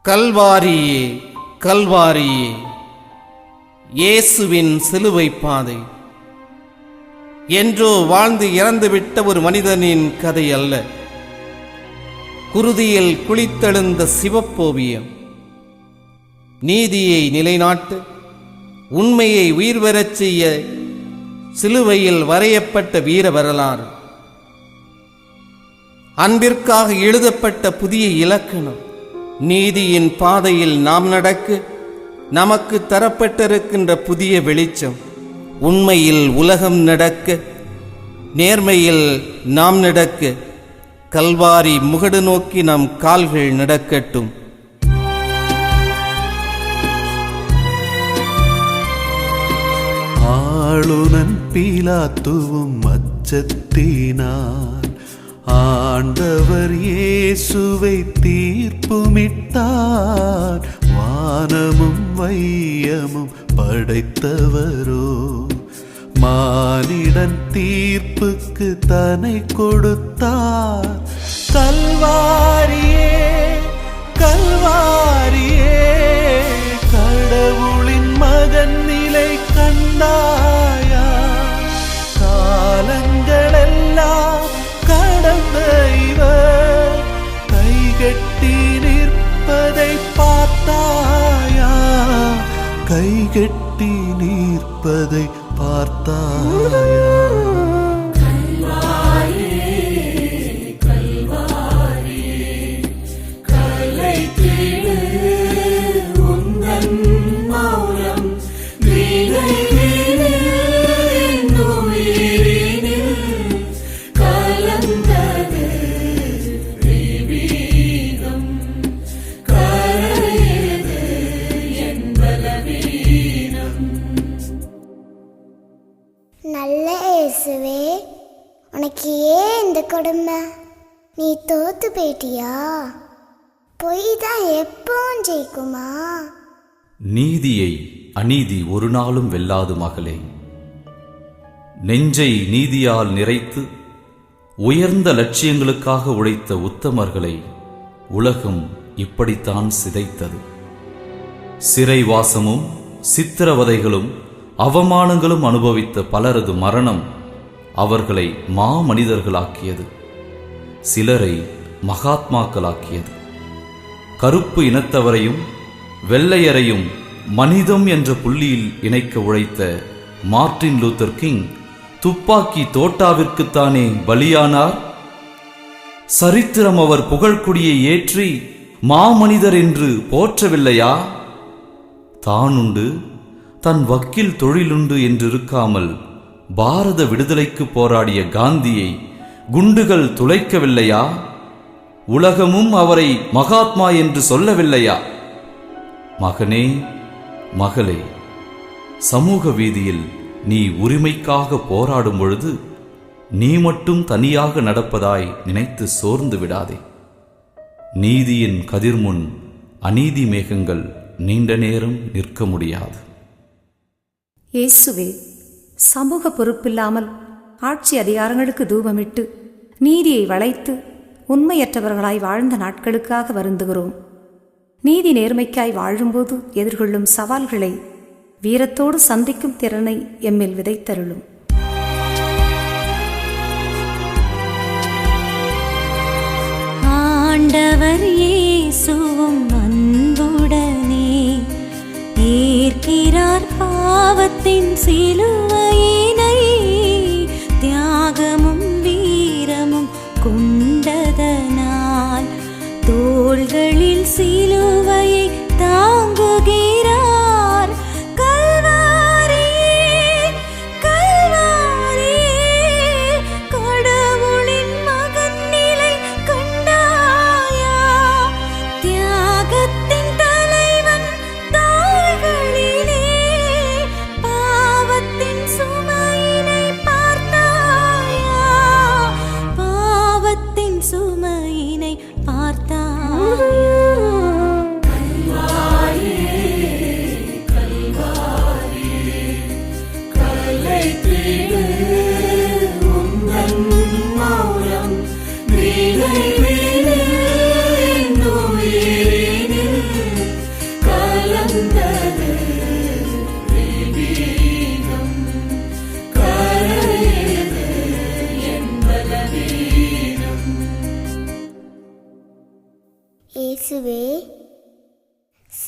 கல்வாரியே கல்வாரியே, இயேசுவின் சிலுவை பாதை என்றோ வாழ்ந்து இறந்துவிட்ட ஒரு மனிதனின் கதை அல்ல. குருதியில் குளித்தெழுந்த சிவப்போவியம். நீதியை நிலைநாட்டு, உண்மையை உயிர் பெறச் செய்ய சிலுவையில் வரையப்பட்ட வீர வரலாறு. அன்பிற்காக எழுதப்பட்ட புதிய இலக்கணம். நீதியின் பாதையில் நாம் நடக்க நமக்கு தரப்பட்டிருக்கின்ற புதிய வெளிச்சம். உண்மையில் உலகம் நடக்க, நேர்மையில் நாம் நடக்க, கல்வாரி முகடு நோக்கி நம் கால்கள் நடக்கட்டும். ஆளுநன் பீலாத்துவும் அச்சத்தினான் ஆண்டவர் இயேசுவை தீர்ப்புமிட்டார். வானமும் வையமும் படைத்தவரோ மானிடன் தீர்ப்புக்கு தன்னை கொடுத்தார். கல்வாரியே கல்வாரியே, கடவுளின் மகன் நிலை கண்டாயா? காலங்களெல்லாம் கடந்த இவர் கைகட்டி நிற்பதை பார்த்தாயா? கைகட்டி நிற்பதை பார்த்தாயா? நல்ல இயேசுவே, உனக்கு ஏன் இந்த கொடுமை? நீ தோத்து போயிட்டியா? பொய் தான் எப்பவும் ஜெயிக்குமா? நீதியை அநீதி ஒரு நாளும் வெல்லாது மகளே. நெஞ்சை நீதியால் நிறைத்து உயர்ந்த லட்சியங்களுக்காக உழைத்த உத்தமர்களை உலகம் இப்படித்தான் சிதைத்தது. சிறைவாசமும் சித்திரவதைகளும் அவமானங்களும் அனுபவித்த பலரது மரணம் அவர்களை மாமனிதர்களாக்கியது, சிலரை மகாத்மாக்களாக்கியது. கருப்பு இனத்தவரையும் வெள்ளையரையும் மனிதம் என்ற புள்ளியில் இணைக்க உழைத்த மார்ட்டின் லூத்தர் கிங் துப்பாக்கி தோட்டாவிற்குத்தானே பலியானார். சரித்திரம் அவர் புகழ்குடியை ஏற்றி மாமனிதர் என்று போற்றவில்லையா? தானுண்டு தன் வக்கீல் தொழிலுண்டு என்றிருக்காமல் பாரத விடுதலைக்கு போராடிய காந்தியை குண்டுகள் துளைக்கவில்லையா? உலகமும் அவரை மகாத்மா என்று சொல்லவில்லையா? மகனே மகளே, சமூக வீதியில் நீ உரிமைக்காக போராடும் பொழுது நீ மட்டும் தனியாக நடப்பதாய் நினைத்து சோர்ந்து விடாதே. நீதியின் கதிர்முன் அநீதி மேகங்கள் நீண்ட நேரம் நிற்க முடியாது. இயேசுவே, சமூக பொறுப்பில்லாமல் ஆட்சி அதிகாரங்களுக்கு தூபமிட்டு நீதியை வளைத்து உண்மையற்றவர்களாய் வாழ்ந்த நாட்களுக்காக வருந்துகிறோம். நீதி நேர்மைக்காய் வாழும்போது எதிர்கொள்ளும் சவால்களை வீரத்தோடு சந்திக்கும் திறனை எம்மில் விதைத்தருளும். ஆண்டவர் இயேசுவும் அன்புடனே ஏற்கிறார் பாவத்தின் சிலுவையினை. தியாகமும் வீரமும் கொண்டதனால் தோள்களில் சிலுவையை தாங்குகிறார். கல்வாரியே கல்வாரியே, கடவுளின் மகன் நிலை கண்டாயா? தியாகத்தின் தலைவன் தாள்களிலே பாவத்தின்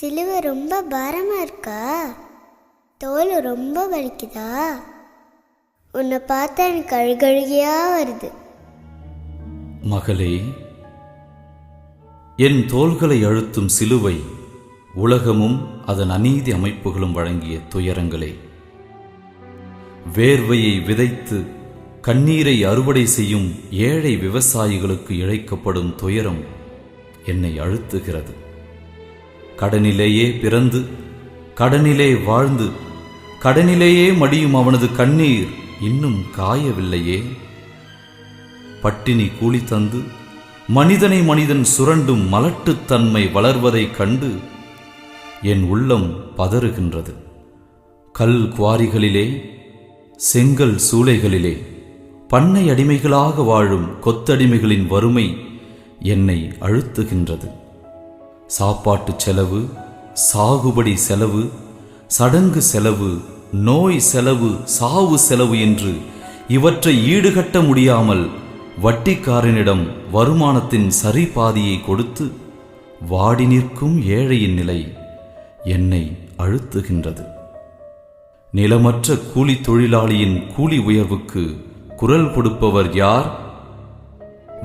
சிலுவை ரொம்ப பாரமா இருக்கா? தோல் ரொம்ப வலிக்குதா? உன்னை பார்த்தா எனக்கு அழுகழுகையா வருது. மகளே, என் தோள்களை அழுத்தும் சிலுவை உலகமும் அதன் அநீதி அமைப்புகளும் வழங்கிய துயரங்களே. வேர்வையை விதைத்து கண்ணீரை அறுவடை செய்யும் ஏழை விவசாயிகளுக்கு இழைக்கப்படும் துயரம் என்னை அழுத்துகிறது. கடனிலேயே பிறந்து கடனிலே வாழ்ந்து கடனிலேயே மடியும் அவனது கண்ணீர் இன்னும் காயவில்லையே. பட்டினி கூலி தந்து மனிதனை மனிதன் சுரண்டும் மலட்டுத்தன்மை வளர்வதைக் கண்டு என் உள்ளம் பதறுகின்றது. கல் குவாரிகளிலே, செங்கல் சூளைகளிலே பண்ணை அடிமைகளாக வாழும் கொத்தடிமைகளின் வறுமை என்னை அழுத்துகின்றது. சாப்பாட்டு செலவு, சாகுபடி செலவு, சடங்கு செலவு, நோய் செலவு, சாவு செலவு என்று இவற்றை ஈடுகட்ட முடியாமல் வட்டிக்காரனிடம் வருமானத்தின் சரிபாதியை கொடுத்து வாடி நிற்கும் ஏழையின் நிலை என்னை அழுத்துகின்றது. நிலமற்ற கூலி தொழிலாளியின் கூலி உயர்வுக்கு குரல் கொடுப்பவர் யார்?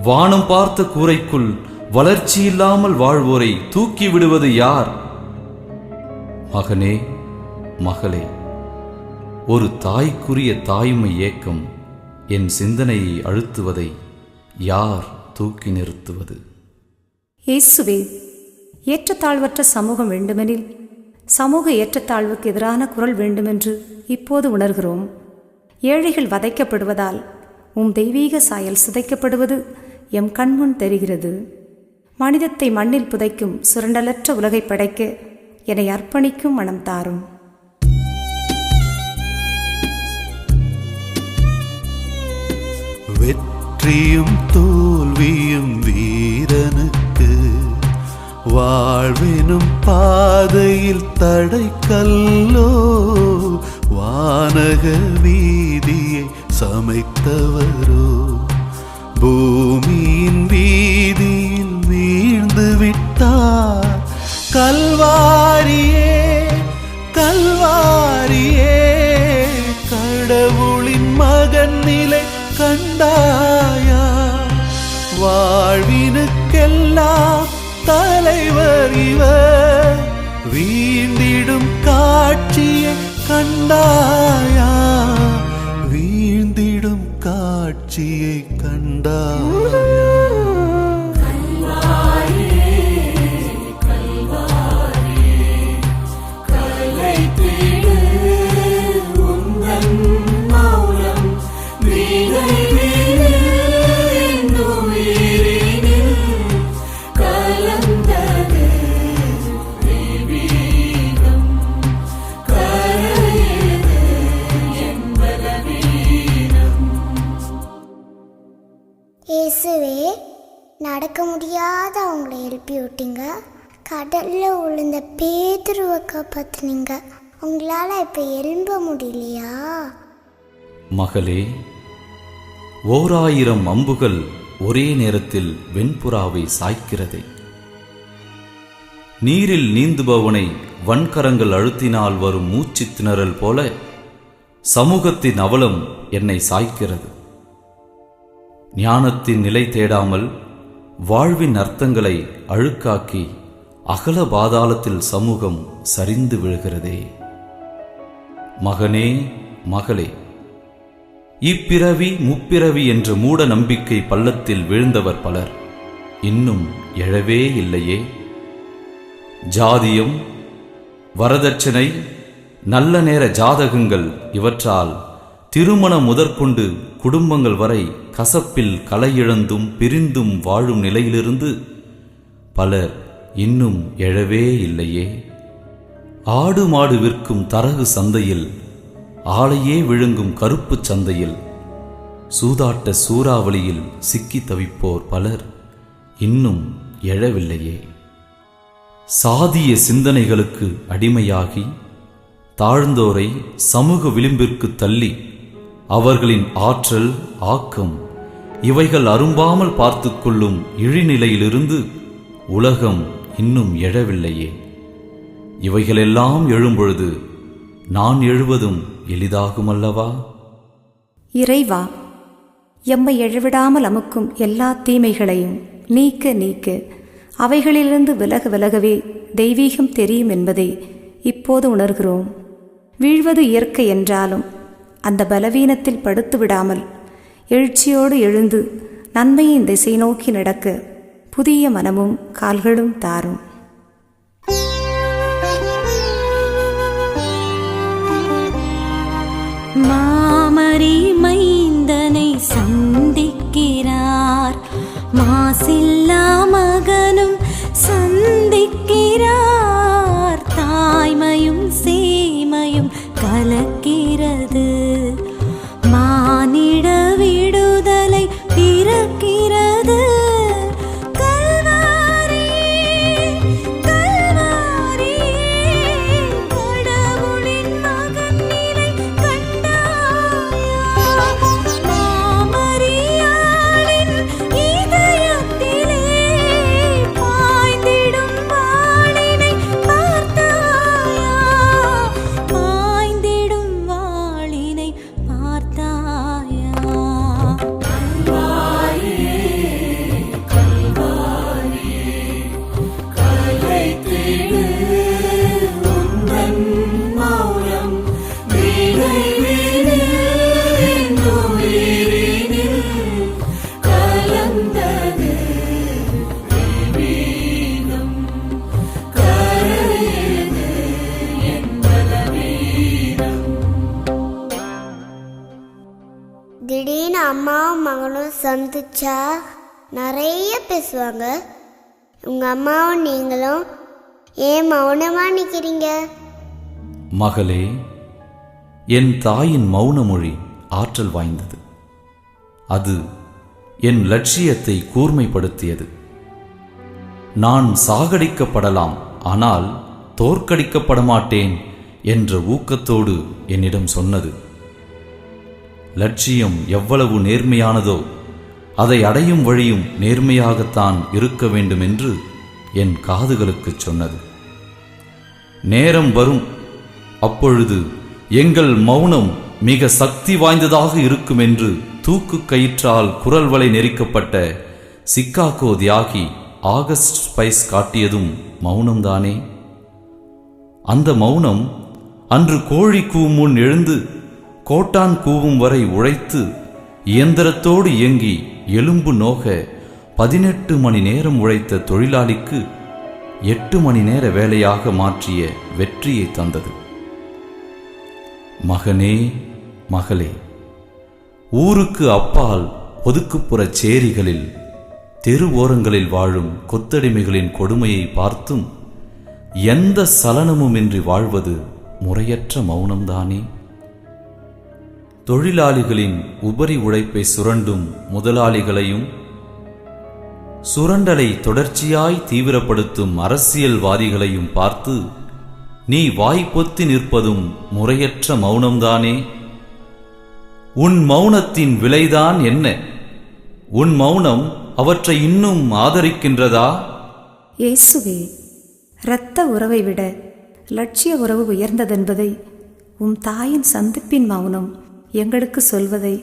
வானம் பார்த்த கூரைக்குள் வளர்ச்சியில்லாமல் வாழ்வோரை தூக்கி விடுவது யார்? மகனே, மகளே, ஒரு தாய்க்குரிய தாய்மை ஏக்கம் என் சிந்தனையை அழுத்துவதை யார் தூக்கி நிறுத்துவது? இயேசுவே, ஏற்றத்தாழ்வற்ற சமூகம் வேண்டுமெனில் சமூக ஏற்றத்தாழ்வுக்கு எதிரான குரல் வேண்டுமென்று இப்போது உணர்கிறோம். ஏழைகள் வதைக்கப்படுவதால் உம் தெய்வீக சாயல் சிதைக்கப்படுவது எம் கண்முன் தெரிகிறது. மனிதத்தை மண்ணில் புதைக்கும் சுரண்டலற்ற உலகை படைக்க என்னை அர்ப்பணிக்கும் மனம் தாரும். வெற்றியும் தோல்வியும் வீரனுக்கு, வாழ்வினும் பாதையில் தடைக்கல்லோ. வானக வீதியை சமைத்தவரோ பூமியின் வீதியில் வீழ்ந்து விட்டார். கல்வாரியே, கல்வாரியே, கடவுளின் மகன் நிலை கண்டாயா? வாழ்வினுக்கெல்லாம் தலைவர் இவர், வீழ்ந்திடும் காட்சியை கண்டாயா? வீழ்ந்திடும் காட்சியை கண்டாயா? இயேசுவே, நடக்க முடியாத அவங்கள எழுப்பி விட்டீங்க. கடல்ல விழுந்த பேதுருவை காப்பாத்துனீங்க. உங்களால இப்ப எழும்ப முடியலையா? மகளே, 1000 அம்புகள் ஒரே நேரத்தில் வெண்புறாவை சாய்க்கிறதே. நீரில் நீந்துபவனை வன்கரங்கள் அழுத்தினால் வரும் மூச்சு திணறல் போல சமூகத்தின் அவலம் என்னை சாய்க்கிறது. ஞானத்தின் நிலை தேடாமல் வாழ்வின் அர்த்தங்களை அழுக்காக்கி அகல பாதாளத்தில் சமூகம் சரிந்து விழுகிறதே. மகனே, மகளே, இப்பிறவி முப்பிறவி என்ற மூட நம்பிக்கை பள்ளத்தில் வீழ்ந்தவர் பலர் இன்னும் எழவே இல்லையே. ஜாதியம், வரதட்சணை, நல்ல நேர ஜாதகங்கள் இவற்றால் திருமணம் முதற்கொண்டு குடும்பங்கள் வரை கசப்பில் கலையிழந்தும் பிரிந்தும் வாழும் நிலையிலிருந்து பலர் இன்னும் எழவே இல்லையே. ஆடு மாடு விற்கும் தரகு சந்தையில், ஆளையே விழுங்கும் கருப்பு சந்தையில், சூதாட்ட சூறாவளியில் சிக்கி தவிப்போர் பலர் இன்னும் எழவில்லையே. சாதிய சிந்தனைகளுக்கு அடிமையாகி தாழ்ந்தோரை சமூக விளிம்பிற்கு தள்ளி அவர்களின் ஆற்றல், ஆக்கம் இவைகள் அரும்பாமல் பார்த்து கொள்ளும் இழிநிலையிலிருந்து உலகம் இன்னும் எழவில்லையே. இவைகளெல்லாம் எழும்பொழுது நான் எழுவதும் எளிதாகுமல்லவா? இறைவா, எம்மை எழவிடாமல் அமுக்கும் எல்லா தீமைகளையும் நீக்க நீக்க அவைகளிலிருந்து விலக விலகவே தெய்வீகம் தெரியும் என்பதை இப்போது உணர்கிறோம். வீழ்வது இயற்கை என்றாலும் அந்த பலவீனத்தில் படுத்து விடாமல் எழுச்சியோடு எழுந்து நன்மையின் திசை நோக்கி நடக்க புதிய மனமும் கால்களும் தாரும். மாமரி மைந்தனை சந்திக்கிறார், மாசில்லா மகனும் சந்திக்கிறார். தாய்மையும் சேமையும் கலக்கிறது, மானிட விடுதலை பிறக்கிறது. திடீர்னு அம்மாவும் மகனும் சந்திச்சா நிறைய பேசுவாங்க. உங்கள் அம்மாவும் நீங்களும் ஏன் மௌனமாக நிற்கிறீங்க? மகளே, என் தாயின் மௌன மொழி ஆற்றல் வாய்ந்தது. அது என் லட்சியத்தை கூர்மைப்படுத்தியது. நான் சாகடிக்கப்படலாம், ஆனால் தோற்கடிக்கப்பட மாட்டேன் என்ற ஊக்கத்தோடு என்னிடம் சொன்னது. லட்சியம் எவ்வளவு நேர்மையானதோ அதை அடையும் வழியும் நேர்மையாகத்தான் இருக்க வேண்டும் என்று என் காதுகளுக்கு சொன்னது. நேரம் வரும், அப்பொழுது எங்கள் மௌனம் மிக சக்தி வாய்ந்ததாக இருக்கும் என்று தூக்கு கயிற்றால் குரல் வலை நெரிக்கப்பட்ட சிக்காகோ தியாகி ஆகஸ்ட் ஸ்பைஸ் காட்டியதும் மௌனம்தானே. அந்த மௌனம் அன்று கோழி கூவும் முன் எழுந்து கோட்டான் கூவும் வரை உழைத்து இயந்திரத்தோடு இயங்கி எலும்பு நோக 18 மணி நேரம் உழைத்த தொழிலாளிக்கு 8 மணி நேர வேலையாக மாற்றிய வெற்றியை தந்தது. மகனே, மகளே, ஊருக்கு அப்பால் ஒதுக்குப்புற சேரிகளில் தெரு ஓரங்களில் வாழும் கொத்தடிமைகளின் கொடுமையை பார்த்தும் எந்த சலனமுமின்றி வாழ்வது முறையற்ற மௌனம்தானே. தொழிலாளிகளின் உபரி உழைப்பை சுரண்டும் முதலாளிகளையும் சுரண்டலை தொடர்ச்சியாய் தீவிரப்படுத்தும் அரசியல்வாதிகளையும் பார்த்து நீ வாய்ப்பொத்தி நிற்பதும் முறையற்ற மௌனம்தானே. உன் மௌனத்தின் விலைதான் என்ன? உன் மௌனம் அவற்றை இன்னும் ஆதரிக்கின்றதா? இயேசுவே, இரத்த உறவை விட லட்சிய உறவு உயர்ந்ததென்பதை தாயின் சந்திப்பின் மௌனம் எங்களுக்கு சொல்வதை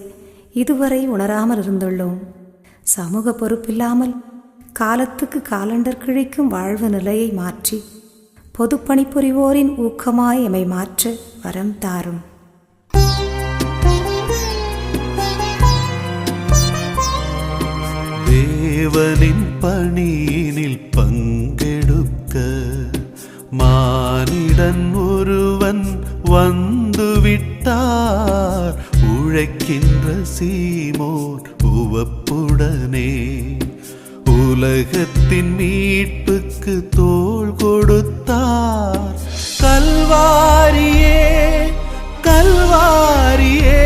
இதுவரை உணராமல் இருந்துள்ளோம். சமூக பொறுப்பில்லாமல் காலத்துக்கு காலண்டர் கிழிக்கும் வாழ்வு நிலையை மாற்றி பொதுப்பணி புரிவோரின் ஊக்கமாய் எமை மாற்ற வரம் தாரும். தேவனின் பணியினில் பங்கெடுக்க மானிடன் ஒருவன் வந்துவிட்டார். உழைக்கின்ற சீமோன் உவப்புடனே உலகத்தின் மீட்புக்கு தோள் கொடுத்தார். கல்வாரியே, கல்வாரியே,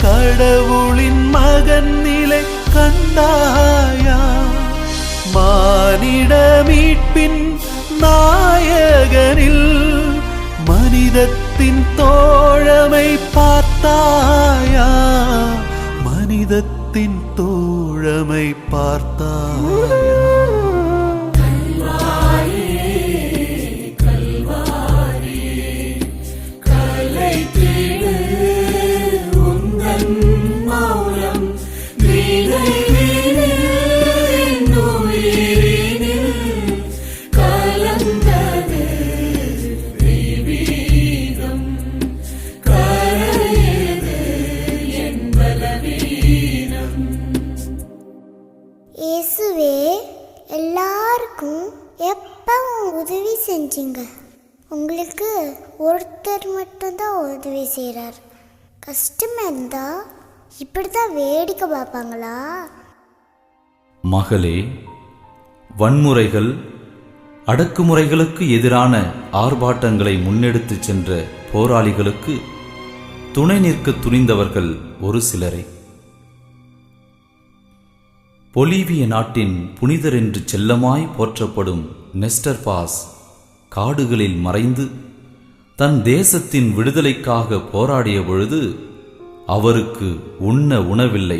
கடவுளின் மகன் நிலை கண்டாயா? மானிட மீட்பின் நாயகனில் மனிதத்தின் தோழமை பார்த்தாயா? மனிதத்தின் தோழமை பார்த்தாயா? உதவி செஞ்சீங்க. உங்களுக்கு ஒருத்தர் மட்டும்தான் உதவி செய்கிறார். கஷ்டமாக இருந்தா இப்படி தான் வேடிக்கை பார்ப்பாங்களா? மகளே, வன்முறைகள் அடக்குமுறைகளுக்கு எதிரான ஆர்ப்பாட்டங்களை முன்னெடுத்துச் சென்ற போராளிகளுக்கு துணை நிற்க துணிந்தவர்கள் ஒரு சிலரே. பொலிவிய நாட்டின் புனிதர் என்று செல்லமாய் போற்றப்படும் நெஸ்டர் பாஸ் காடுகளில் மறைந்து தன் தேசத்தின் விடுதலைக்காக போராடிய பொழுது அவருக்கு உண்ண உணவில்லை,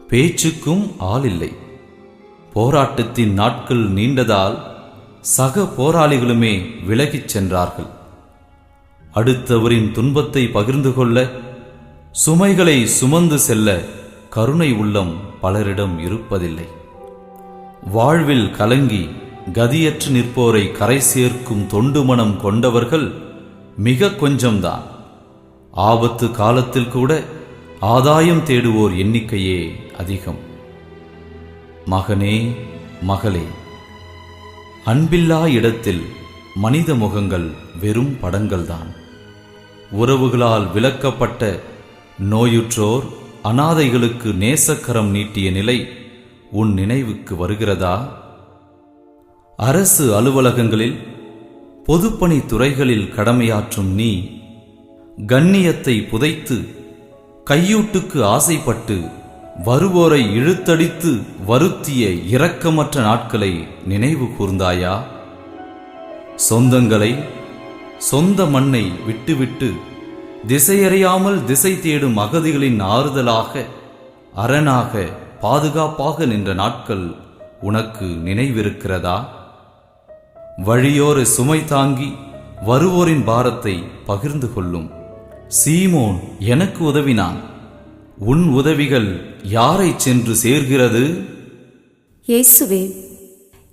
பேச்சுக்கும் ஆளில்லை. போராட்டத்தின் நாட்கள் நீண்டதால் சக போராளிகளுமே விலகிச் சென்றார்கள். அடுத்தவரின் துன்பத்தை பகிர்ந்து கொள்ள, சுமைகளை சுமந்து செல்ல கருணை உள்ளம் பலரிடம் இருப்பதில்லை. வாழ்வில் கலங்கி கதியற்று நிற்போரை கரை சேர்க்கும் தொண்டு மனம் கொண்டவர்கள் மிக கொஞ்சம்தான். ஆபத்து காலத்தில் கூட ஆதாயம் தேடுவோர் எண்ணிக்கையே அதிகம். மகனே, மகளே, அன்பில்லா இடத்தில் மனித முகங்கள் வெறும் படங்கள்தான். உறவுகளால் விலக்கப்பட்ட நோயுற்றோர் அனாதைகளுக்கு நேசக்கரம் நீட்டிய நிலை உன் நினைவுக்கு வருகிறதா? அரசு அலுவலகங்களில், பொதுப்பணி துறைகளில் கடமையாற்றும் நீ கண்ணியத்தை புதைத்து கையூட்டுக்கு ஆசைப்பட்டு வருவோரை இழுத்தடித்து வருத்திய இரக்கமற்ற நாட்களை நினைவு கூர்ந்தாயா? சொந்தங்களை, சொந்த மண்ணை விட்டுவிட்டு திசையறியாமல் திசை தேடும் அகதிகளின் ஆறுதலாக, அரணாக, பாதுகாப்பாக நின்ற நாட்கள் உனக்கு நினைவிருக்கிறதா? வழியோர சுமை தாங்கி வருவோரின் பாரத்தை பகிர்ந்து கொள்ளும் சீமோன் எனக்கு உதவினான். உன் உதவிகள் யாரை சென்று சேர்கிறது? இயேசுவே,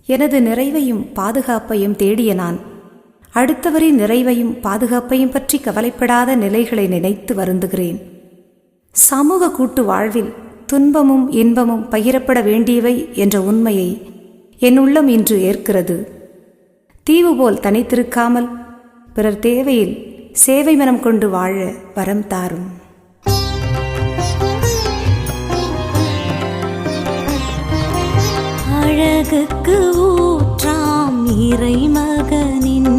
எனது நிறைவையும் பாதுகாப்பையும் தேடிய நான் அடுத்தவரின் நிறைவையும் பாதுகாப்பையும் பற்றி கவலைப்படாத நிலைகளை நினைத்து வருந்துகிறேன். சமூக கூட்டு வாழ்வில் துன்பமும் இன்பமும் பகிரப்பட வேண்டியவை என்ற உண்மையை என் உள்ளம் இன்று ஏற்கிறது. தீவு போல் தனித்திருக்காமல் பிறர் தேவையில் சேவை மனம் கொண்டு வாழ வரம் தாரும். அழகுக்கு ஊற்றாம் இறைமகனின்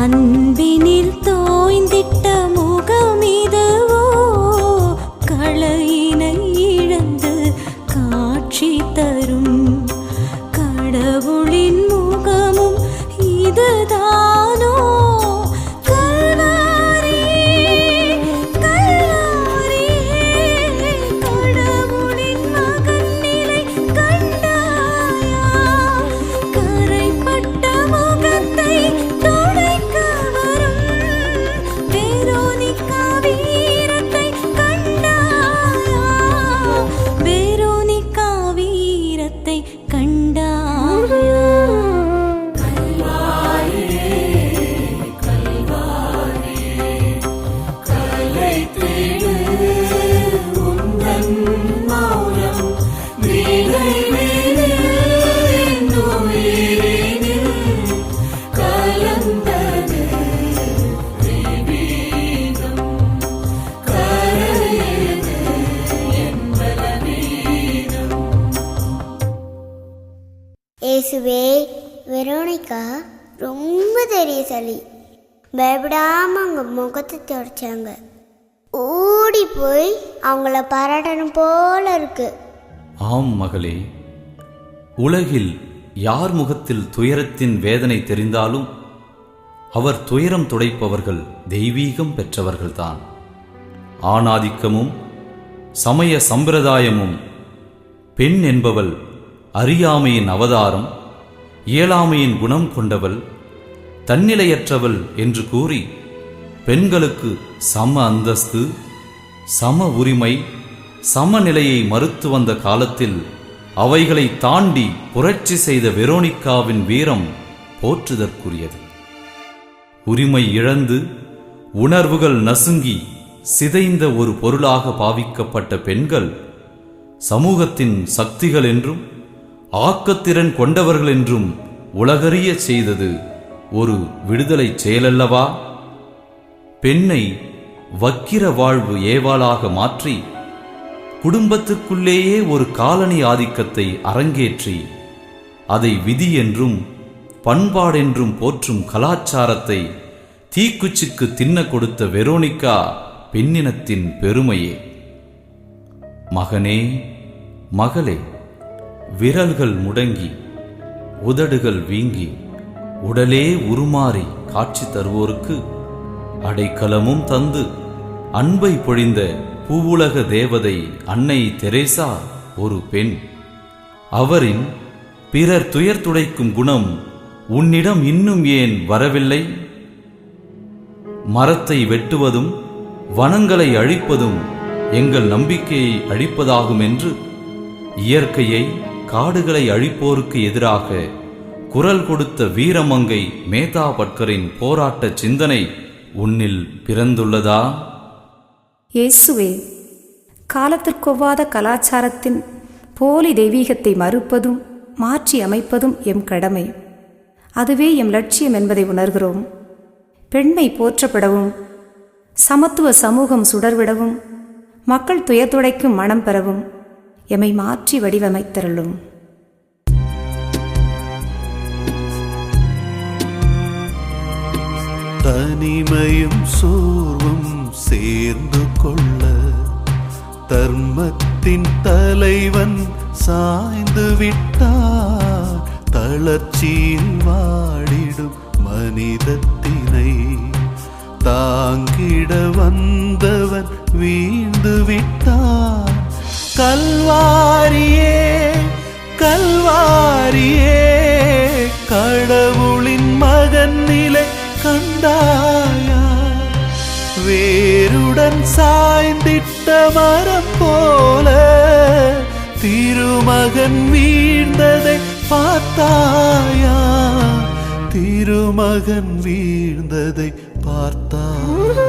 அன்பினில் தோய்ந்திட்ட முகமிதுவோ, களையினை இழந்து காட்சி தரும் கடவுளின் முகமும் இதுதானோ? இயேசுவே, வெரோனிகா ரொம்ப தைரியசாலி. பயப்படாமல் அவங்க முகத்தை தொடச்சாங்க. ஓடி போய் அவங்கள பாராட்டணும் போல இருக்கு. ஆம் மகளே, உலகில் யார் முகத்தில் துயரத்தின் வேதனை தெரிந்தாலும் அவர் துயரம் துடைப்பவர்கள் தெய்வீகம் பெற்றவர்கள்தான். ஆணாதிக்கமும் சமய சம்பிரதாயமும் பெண் என்பவள் அறியாமையின் அவதாரம், இயலாமையின் குணம் கொண்டவள், தன்னிலையற்றவள் என்று கூறி பெண்களுக்கு சம அந்தஸ்து, சம உரிமை, சமநிலையை மறுத்து வந்த காலத்தில் அவைகளை தாண்டி புரட்சி செய்த வெரோனிக்காவின் வீரம் போற்றுதற்குரியது. உரிமை இழந்து உணர்வுகள் நசுங்கி சிதைந்த ஒரு பொருளாக பாவிக்கப்பட்ட பெண்கள் சமூகத்தின் சக்திகள் என்றும் ஆக்கத்திறன் கொண்டவர்கள் என்றும் உலகறிய செய்தது ஒரு விடுதலை செயலல்லவா? பெண்ணை வக்கிர வாழ்வு ஏவாளாக மாற்றி குடும்பத்திற்குள்ளேயே ஒரு காலனி ஆதிக்கத்தை அரங்கேற்றி அதை விதி என்றும் பண்பாடென்றும் போற்றும் கலாச்சாரத்தை தீக்குச்சிக்கு தின்ன கொடுத்த வெரோனிகா பெண்ணினத்தின் பெருமையே. மகனே, மகளே, விரல்கள் முடங்கி உதடுகள் வீங்கி உடலே உருமாறி காட்சி தருவோருக்கு அடைக்கலமும் தந்து அன்பை பொழிந்த பூவுலக தேவதை அன்னை தெரேசா ஒரு பெண். அவரின் பிறர் துயர் துடைக்கும் குணம் உன்னிடம் இன்னும் ஏன் வரவில்லை? மரத்தை வெட்டுவதும் வனங்களை அழிப்பதும் எங்கள் நம்பிக்கையை அழிப்பதாகும் என்று இயற்கையை, காடுகளை அழிப்போருக்கு எதிராக குரல் கொடுத்த வீரமங்கை மேதா பட்கரின் போராட்ட சிந்தனை உன்னில் பிறந்துள்ளதா? இயேசுவே, காலத்திற்கொவ்வாத கலாச்சாரத்தின் போலி தெய்வீகத்தை மறுப்பதும் மாற்றி அமைப்பதும் எம் கடமை. அதுவே எம் லட்சியம் என்பதை உணர்கிறோம். பெண்மை போற்றப்படவும், சமத்துவ சமூகம் சுடர்விடவும், மக்கள் துயர்துடைக்கும் மனம் பெறவும் எம்மை மாற்றி வடிவமைத்தருளும். தனிமையும் சோர்வும் சேர்ந்து கொள்ள தர்மத்தின் தலைவன் சாய்ந்து விட்டார். தளர்ச்சியில் வாடிடும் மனிதத்தினை தாங்கிட வந்தவன் வீழ்ந்து விட்டான். கல்வாரியே, கல்வாரியே, கடவுளின் மகன் நிலை கண்டாயா? வேருடன் சாய்ந்திட்ட மரம் போல திருமகன் வீழ்ந்ததை பார்த்தாயா? திருமகன் வீழ்ந்ததை பார்த்தாயா?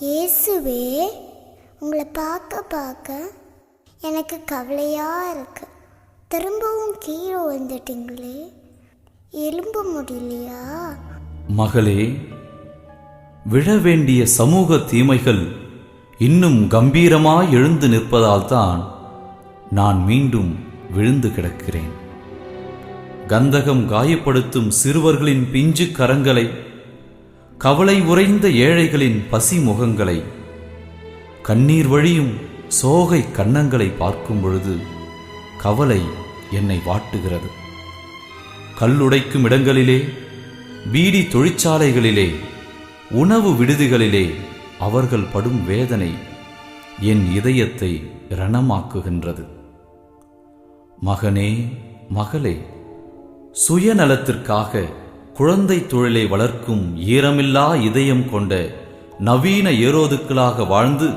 இயேசுவே, உங்களை பார்க்க பார்க்க எனக்கு கவலையாக இருக்கு. திரும்பவும் கீழே வந்துட்டீங்களே, எலும்ப முடியலையா? மகளே, விழ வேண்டிய சமூக தீமைகள் இன்னும் கம்பீரமாய் எழுந்து நிற்பதால் தான் நான் மீண்டும் விழுந்து கிடக்கிறேன். கந்தகம் காயப்படுத்தும் சிறுவர்களின் பிஞ்சு கரங்களை, கவலை உறைந்த ஏழைகளின் பசி முகங்களை, கண்ணீர் வழியும் சோகை கன்னங்களை பார்க்கும் பொழுது கவலை என்னை வாட்டுகிறது. கல்லுடைக்கும் இடங்களிலே, பீடி தொழிற்சாலைகளிலே, உணவு விடுதிகளிலே அவர்கள் படும் வேதனை என் இதயத்தை ரணமாக்குகின்றது. மகனே, மகளே, சுயநலத்திற்காக குழந்தை தொழிலை வளர்க்கும் ஈரமில்லா இதயம் கொண்ட நவீன ஏரோதுக்களாக வாழ்ந்து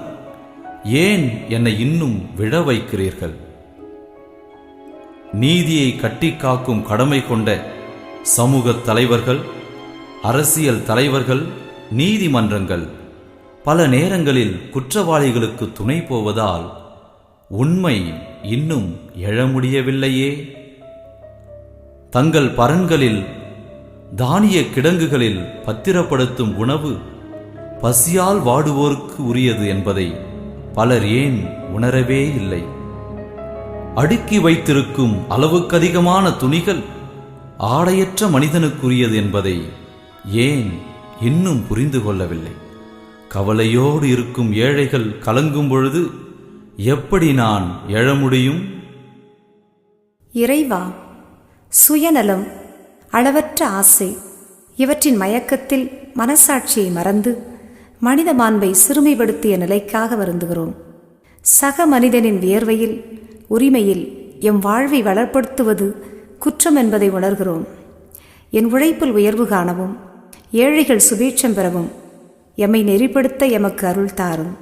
ஏன் என்னை இன்னும் விழ வைக்கிறீர்கள்? நீதியை கட்டி காக்கும் கடமை கொண்ட சமூக தலைவர்கள், அரசியல் தலைவர்கள், நீதிமன்றங்கள் பல நேரங்களில் குற்றவாளிகளுக்கு துணை போவதால் உண்மை இன்னும் எழ முடியவில்லையே. தங்கள் பரன்களில், தானிய கிடங்குகளில் பத்திரப்படுத்தும் உணவு பசியால் வாடுவோருக்கு உரியது என்பதை பலர் ஏன் உணரவே இல்லை? அடுக்கி வைத்திருக்கும் அளவுக்கதிகமான துணிகள் ஆடையற்ற மனிதனுக்குரியது என்பதை ஏன் இன்னும் புரிந்து கொள்ளவில்லை? கவலையோடு இருக்கும் ஏழைகள் கலங்கும் பொழுது எப்படி நான் எழ முடியும்? இறைவா, சுயநலம், அளவற்ற ஆசை இவற்றின் மயக்கத்தில் மனசாட்சியை மறந்து மனித மாண்பை சிறுமைப்படுத்திய நிலைக்காக வருந்துகிறோம். சக மனிதனின் வியர்வையில், உரிமையில் எம் வாழ்வை வளப்படுத்துவது குற்றம் என்பதை உணர்கிறோம். என் உழைப்பில் உயர்வு காணவும் ஏழைகள் சுபீட்சம் பெறவும் எம்மை நெறிப்படுத்த எமக்கு அருள் தாரும்.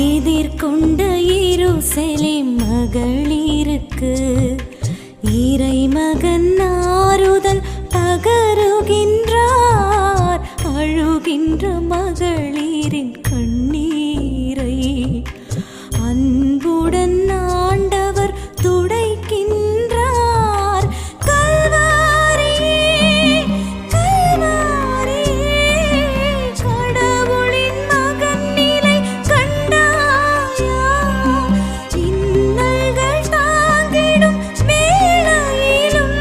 எதிர்கொண்ட எருசலேம் மகளிருக்கு இறை மகன் ஆறுதல் பகருகின்றார். அழுகின்ற மகளிரின் கண்ணீரை அன்புடன் ஆண்டவர் துடைக்கின்றார். கல்வாரியே, கல்வாரியே, கடவுளின் மகன் நிலை கண்டாயா? இன்னல்கள் தாங்கிடும் வேளையிலும்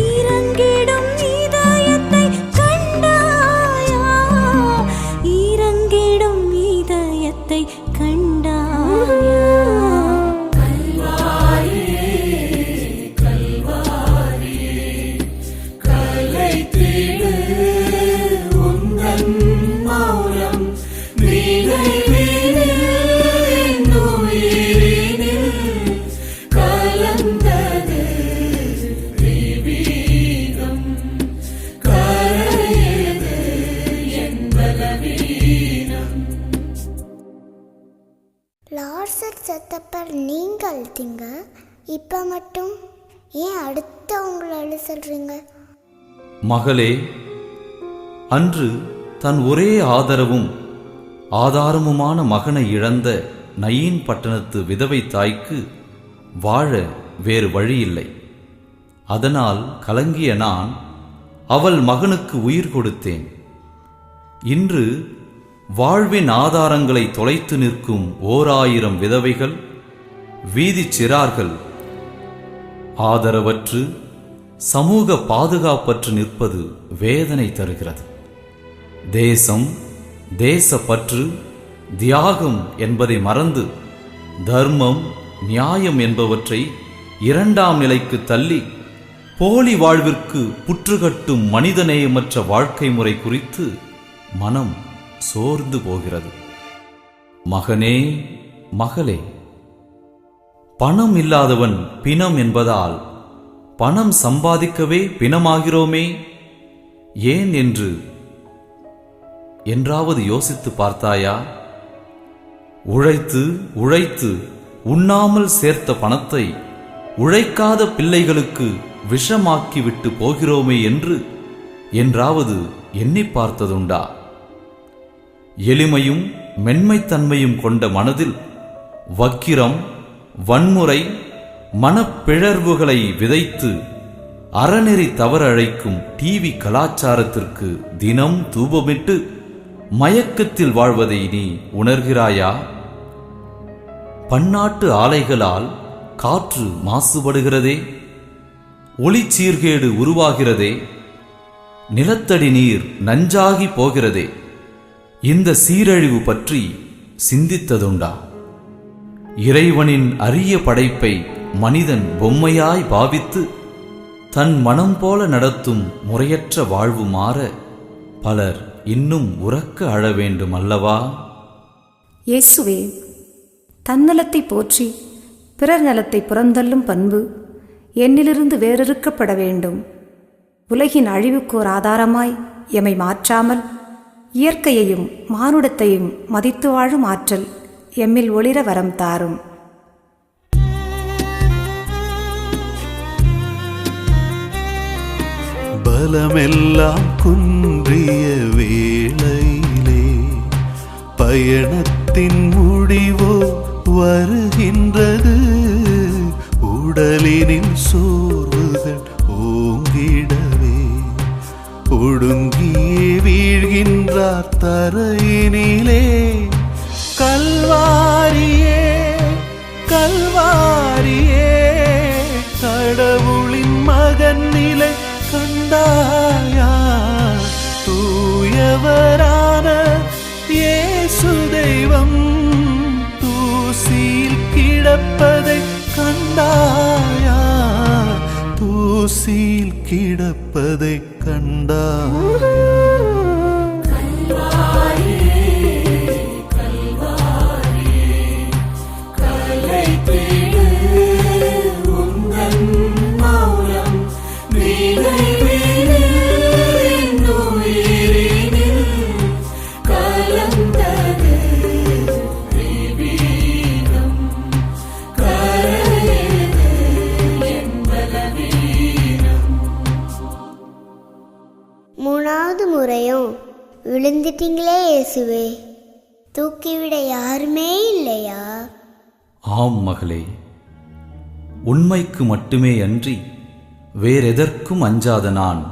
இறங்கிடும் இதயத்தை கண்டாயா? இறங்கிடும் இதயத்தை கண்டாயா? லாசர் செத்தப்பர் நீங்கள் அழுத்தீங்க, இப்போ மட்டும் ஏன் அடுத்தவங்கள அழ சொல்கிறீங்க? மகளே, அன்று தன் ஒரே ஆதரவும் ஆதாரமுமான மகனை இழந்த நயீன் பட்டணத்து விதவை தாய்க்கு வாழ வேறு வழியில்லை. அதனால் கலங்கிய நான் அவள் மகனுக்கு உயிர் கொடுத்தேன். இன்று வாழ்வின் ஆதாரங்களை தொலைத்து நிற்கும் 1000 விதவைகள், வீதிச் சிறார்கள் ஆதரவற்று சமூக பாதுகாப்பற்று நிற்பது வேதனை தருகிறது. தேசம், தேசப்பற்று, தியாகம் என்பதை மறந்து தர்மம், நியாயம் என்பவற்றை 2ஆம் நிலைக்கு தள்ளி போலி வாழ்விற்கு புற்றுகட்டும் மனிதநேயமற்ற வாழ்க்கை முறை குறித்து மனம் சோர்ந்து போகிறது. மகனே, மகளே, பணம் இல்லாதவன் பிணம் என்பதால் பணம் சம்பாதிக்கவே பிணமாகிறோமே ஏன் என்று என்றாவது யோசித்து பார்த்தாயா? உழைத்து உழைத்து உண்ணாமல் சேர்த்த பணத்தை உழைக்காத பிள்ளைகளுக்கு விஷமாக்கிவிட்டு போகிறோமே என்று என்றாவது எண்ணி பார்த்ததுண்டா? எளிமையும் மென்மைத்தன்மையும் கொண்ட மனதில் வக்கிரம், வன்முறை, மனப்பிழர்வுகளை விதைத்து அறநெறி தவற அழைக்கும் டிவி கலாச்சாரத்திற்கு தினம் தூபமிட்டு மயக்கத்தில் வாழ்வதை நீ உணர்கிறாயா? பன்னாட்டு ஆலைகளால் காற்று மாசுபடுகிறதே, ஒளிச்சீர்கேடு உருவாகிறதே, நிலத்தடி நீர் நஞ்சாகி போகிறதே. இந்த சீரழிவு பற்றி சிந்தித்ததுண்டா? இறைவனின் அரிய படைப்பை மனிதன் பொம்மையாய் பாவித்து தன் மனம் போல நடத்தும் முறையற்ற வாழ்வு மாற பலர் இன்னும் உரக்க அழ வேண்டும் அல்லவா? இயேசுவே, தன்னலத்தை போற்றி பிறர் நலத்தை புறந்தள்ளும் பண்பு என்னிலிருந்து வேறறுக்கப்பட வேண்டும். உலகின் அழிவுக்கோர் ஆதாரமாய் எமை மாற்றாமல் இயற்கையையும் மானுடத்தையும் மதித்து வாழும் ஆற்றல் எம்மில் ஒளிர வரம் தாரும். பலமெல்லாம் குன்றிய வேளையிலே பயணத்தின் முடிவோ வருகின்றது. உடலினில் சோர்வுகள் ஓங்கிடவே ஒடுங்கியே வீழ்கின்றார் தரையினிலே. கல்வாரியே, கல்வாரியே, கடவுளின் மகன் நிலை கண்டாயா? தூயவரான இயேசு தெய்வம் தூசியில் கிடப்பதை கண்டாயா? தூசியில் கிடப்பதை கண்டாயா? கல்வாரியே, கல்வாரியே, கலை தேடு விழுந்துட்டீங்களே இயேசுவே, தூக்கிவிட யாருமே இல்லையா? ஆம் மகளே, உண்மைக்கு மட்டுமே அன்றி வேறெதற்கும் அஞ்சாத நான்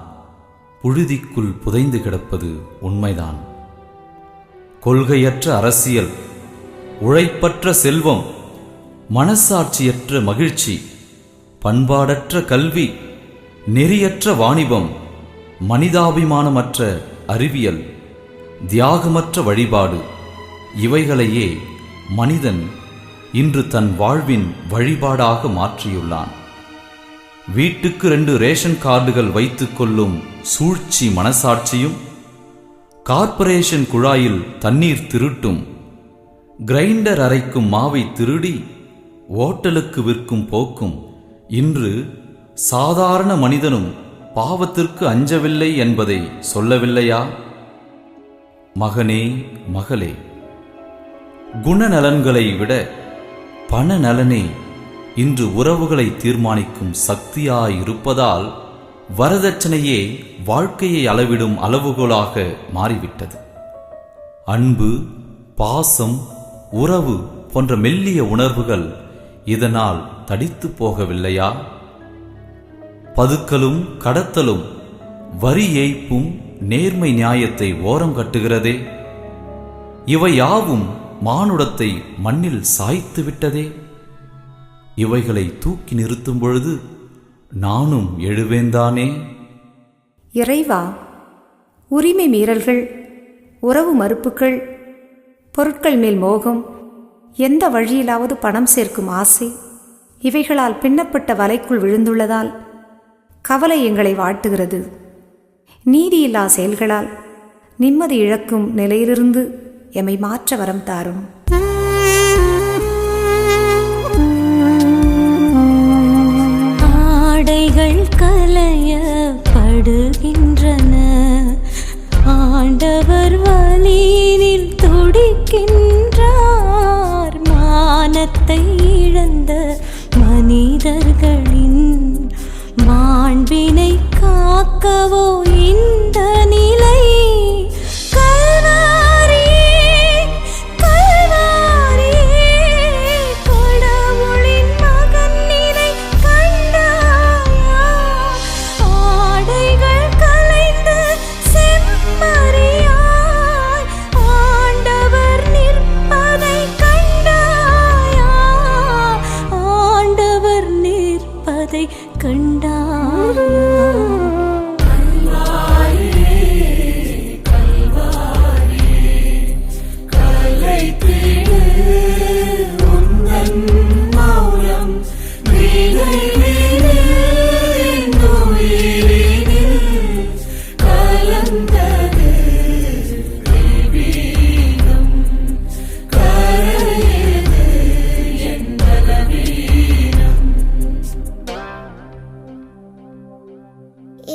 புழுதிக்குள் புதைந்து கிடப்பது உண்மைதான். கொள்கையற்ற அரசியல், உழைப்பற்ற செல்வம், மனசாட்சியற்ற மகிழ்ச்சி, பண்பாடற்ற கல்வி, நெறியற்ற வாணிபம், மனிதாபிமானமற்ற அறிவியல், தியாகமற்ற வழிபாடு, இவைகளையே மனிதன் இன்று தன் வாழ்வின் வழிபாடாக மாற்றியுள்ளான். வீட்டுக்கு 2 ரேஷன் கார்டுகள் வைத்துக் கொள்ளும் சூழ்ச்சி மனசாட்சியும், கார்ப்பரேஷன் குழாயில் தண்ணீர் திருட்டும், கிரைண்டர் அரைக்கும் மாவை திருடி ஓட்டலுக்கு விற்கும் போக்கும் இன்று சாதாரண மனிதனும் பாவத்திற்கு அஞ்சவில்லை என்பதை சொல்லவில்லையா? மகனே, மகளே, குணநலன்களை விட பணநலனே இன்று உறவுகளை தீர்மானிக்கும் சக்தியாயிருப்பதால் வரதட்சணையே வாழ்க்கையை அளவிடும் அளவுகோலாக மாறிவிட்டது. அன்பு, பாசம், உறவு போன்ற மெல்லிய உணர்வுகள் இதனால் தடித்து போகவில்லையா? பதுக்கலும் கடத்தலும் வரி ஏய்ப்பும் நேர்மை நியாயத்தை ஓரம் கட்டுகிறதே. இவை யாவும் மானுடத்தை மண்ணில் சாய்த்து விட்டதே. இவைகளை தூக்கி நிறுத்தும் பொழுது நானும் எழுவேந்தானே. இறைவா, உரிமை மீறல்கள், உறவு மறுப்புகள், பொருட்கள் மேல் மோகம், எந்த வழியிலாவது பணம் சேர்க்கும் ஆசை, இவைகளால் பின்னப்பட்ட வலைக்குள் விழுந்துள்ளதால் கவலை எங்களை வாட்டுகிறது. நீதியில்லா செயல்களால் நிம்மதி இழக்கும் நிலையிலிருந்து எம்மை மாற்ற வரம் தாரும். ஆடைகள் களையப்படுகின்றன, ஆண்டவர் வலியினில் துடிக்கின்றார். மானத்தை இழந்த மனிதர்களின் மாண்பினை காக்கவோ இந்த நிலை? கடவுளின் மகன் நிலை கண்டாயா? ஆடைகள் கலைந்து செம்மறியாய் ஆண்டவர் நிற்பதை கண்டாயா? ஆண்டவர் நிற்பதை கண்டாயா?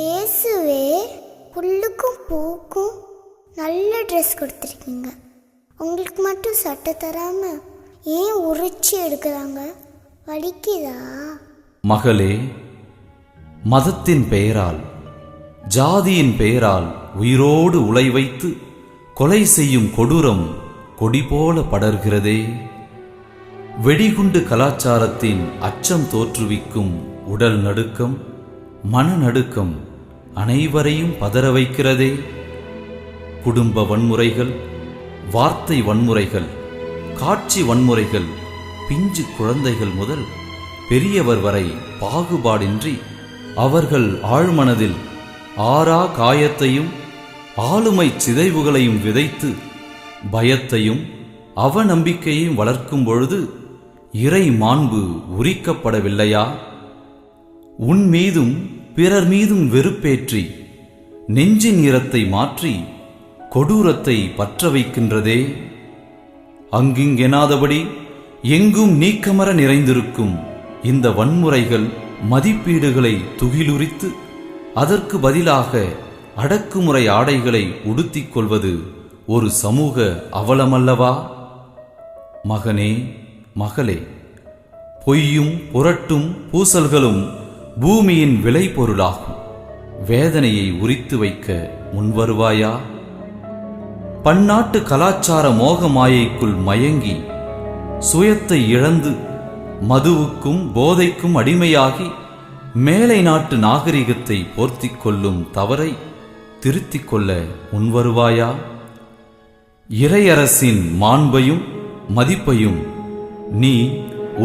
இயேசுவே, புல்லுக்கும் பூக்கும் நல்ல ட்ரெஸ் கொடுத்துருக்கீங்க. உங்களுக்கு மட்டும் சட்டை தராம ஏன் உரிச்சி எடுக்கிறாங்க? வலிக்குதா? மகளே, மதத்தின் பெயரால், ஜாதியின் பெயரால் உயிரோடு உலை வைத்து கொலை செய்யும் கொடூரம் கொடி போல படர்கிறதே. வெடிகுண்டு கலாச்சாரத்தின் அச்சம் தோற்றுவிக்கும் உடல் நடுக்கம், மனநடுக்கம் அனைவரையும் பதற வைக்கிறதே. குடும்ப வன்முறைகள், வார்த்தை வன்முறைகள், காட்சி வன்முறைகள், பிஞ்சு குழந்தைகள் முதல் பெரியவர் வரை பாகுபாடின்றி அவர்கள் ஆழ்மனதில் ஆறா காயத்தையும் ஆளுமை சிதைவுகளையும் விதைத்து பயத்தையும் அவநம்பிக்கையையும் வளர்க்கும் பொழுது இறை மாண்பு உரிக்கப்படவில்லையா? உன் மீதும் பிறர் மீதும் வெறுப்பேற்றி நெஞ்சின் ஈரத்தை மாற்றி கொடூரத்தை பற்ற வைக்கின்றதே. அங்கிங்கெனாதபடி எங்கும் நீக்கமர நிறைந்திருக்கும் இந்த வன்முறைகள் மதிப்பீடுகளை துகிலுரித்து அதற்கு பதிலாக அடக்குமுறை ஆடைகளை உடுத்திக் கொள்வது ஒரு சமூக அவலமல்லவா? மகனே, மகளே, பொய்யும் புரட்டும் பூசல்களும் பூமியின் விளைபொருளாகும். வேதனையை உரித்து வைக்க முன்வருவாயா? பன்னாட்டு கலாச்சார மோக மாயைக்குள் மயங்கி சுயத்தை இழந்து மதுவுக்கும் போதைக்கும் அடிமையாகி மேலை நாட்டு நாகரிகத்தை போர்த்திக் கொள்ளும் தவறை திருத்திக் கொள்ள முன்வருவாயா? இறையரசின் மாண்பையும் மதிப்பையும் நீ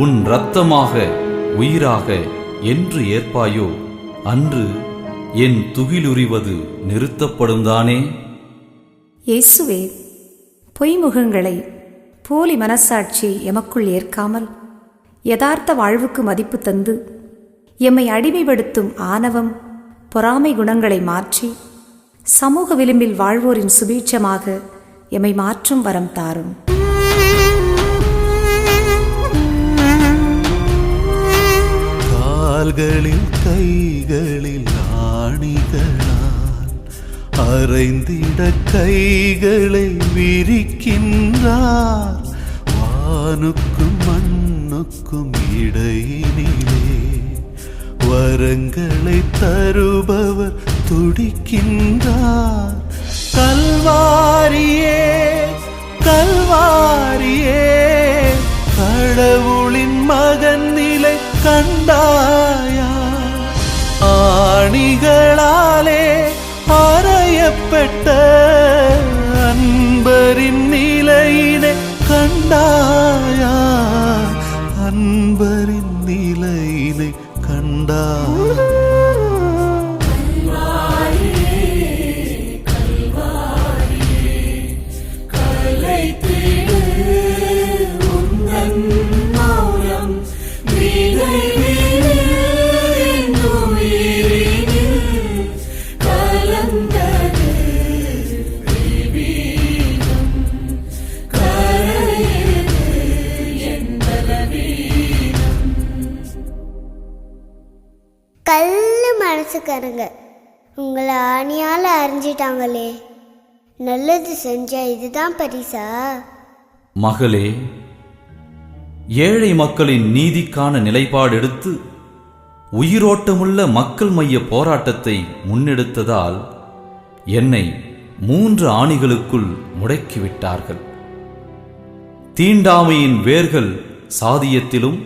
உன் இரத்தமாக உயிராக என்று ஏற்பாயோ அன்று என் துகிலுரிவது நிறுத்தப்படும் தானே? இயேசுவே, பொய்முகங்களை போலி மனசாட்சி எமக்குள் ஏற்காமல் யதார்த்த வாழ்வுக்கு மதிப்பு தந்து எம்மை அடிமைப்படுத்தும் ஆணவம் பொறாமை குணங்களை மாற்றி சமூக விளிம்பில் வாழ்வோரின் சுபீட்சமாக எம்மை மாற்றும் வரம் தாரும். கால்களில் கைகளில் ஆணிகளால் அறைந்திட கைகளை விரிக்கின்றார். வானுக்கும் மண்ணுக்கும் இடையினிலே வரங்களை தருபவர் துடிக்கின்றார். கல்வாரியே கல்வாரியே, கடவுளின் மகன் நிலை கண்டாயா? ஆணிகளாலே அறையப்பட்ட அன்பரின் நிலையினை கண்டாயா? அன்பரின் நிலையினை கண்டாயா? கல்லு மனசுக்காரங்க உங்களை ஆணியால் அறிஞ்சிட்டாங்களே, நல்லது செஞ்சா இதுதான் பரிசா? மகளே, ஏழை மக்களின் நீதிக்கான நிலைப்பாடு எடுத்து உயிரோட்டமுள்ள மக்கள் மைய போராட்டத்தை முன்னெடுத்ததால் என்னை 3 ஆணிகளுக்குள் முடக்கிவிட்டார்கள். தீண்டாமையின் வேர்கள் சாதியத்திலும்,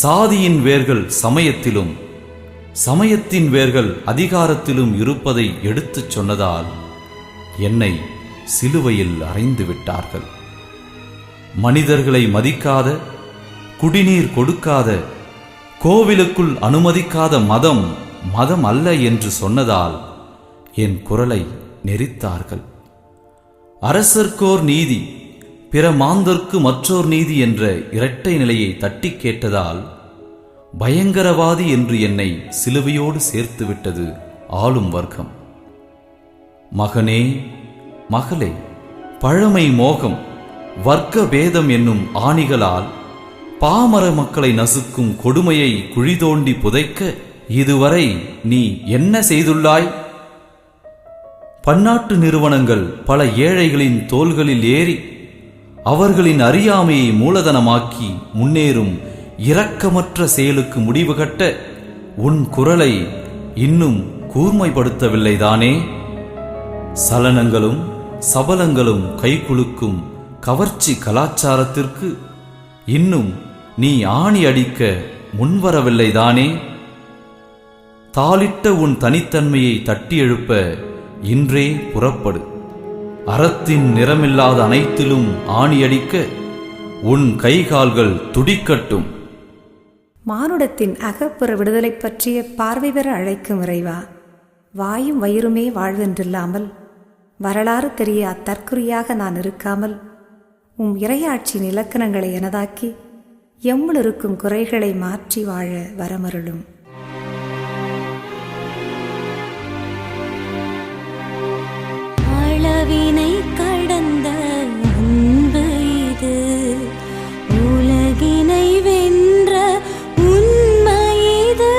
சாதியின் வேர்கள் சமயத்திலும், சமயத்தின் வேர்கள் அதிகாரத்திலும் இருப்பதை எடுத்துச் சொன்னதால் என்னை சிலுவையில் அறைந்து விட்டார்கள். மனிதர்களை மதிக்காத, குடிநீர் கொடுக்காத, கோவிலுக்குள் அனுமதிக்காத மதம் மதம் அல்ல என்று சொன்னதால் என் குரலை நெரித்தார்கள். அரசர்க்கோர் நீதி, பிற மாந்தர்க்கு மற்றோர் நீதி என்ற இரட்டை நிலையை தட்டி கேட்டதால் பயங்கரவாதி என்று என்னை சிலுவையோடு சேர்த்துவிட்டது ஆளும் வர்க்கம். மகனே, மகளே, பழமை மோகம், வர்க்க பேதம் என்னும் ஆணிகளால் பாமர மக்களை நசுக்கும் கொடுமையை குழி தோண்டி புதைக்க இதுவரை நீ என்ன செய்துள்ளாய்? பன்னாட்டு நிறுவனங்கள் பல ஏழைகளின் தோள்களில் ஏறி அவர்களின் அறியாமையை மூலதனமாக்கி முன்னேறும் இரக்கமற்ற செயலுக்கு முடிவு கட்ட உன் குரலை இன்னும் கூர்மைப்படுத்தவில்லைதானே? சலனங்களும் சபலங்களும் கைகுலுக்கும் கவர்ச்சி கலாச்சாரத்திற்கு இன்னும் நீ ஆணி அடிக்க முன்வரவில்லைதானே? தாளிட்ட உன் தனித்தன்மையை தட்டி எழுப்ப இன்றே புறப்படு. அறத்தின் நிறமில்லாத அனைத்திலும் ஆணியடிக்க உன் கைகால்கள் துடிக்கட்டும். மானுடத்தின் அகப்புற விடுதலை பற்றிய பார்வை பெற அழைக்கும் இறைவா, வாயும் வயிறுமே வாழ்வென்றில்லாமல் வரலாறு தெரிய அத்தற்குறியாக நான் இருக்காமல் உம் இறையாட்சியின் இலக்கணங்களை எனதாக்கி எம்முள் இருக்கும் குறைகளை மாற்றி வாழ வரமருளும். அளவினை கடந்த அன்பு இது, உலகினை வென்ற உண்மை இது.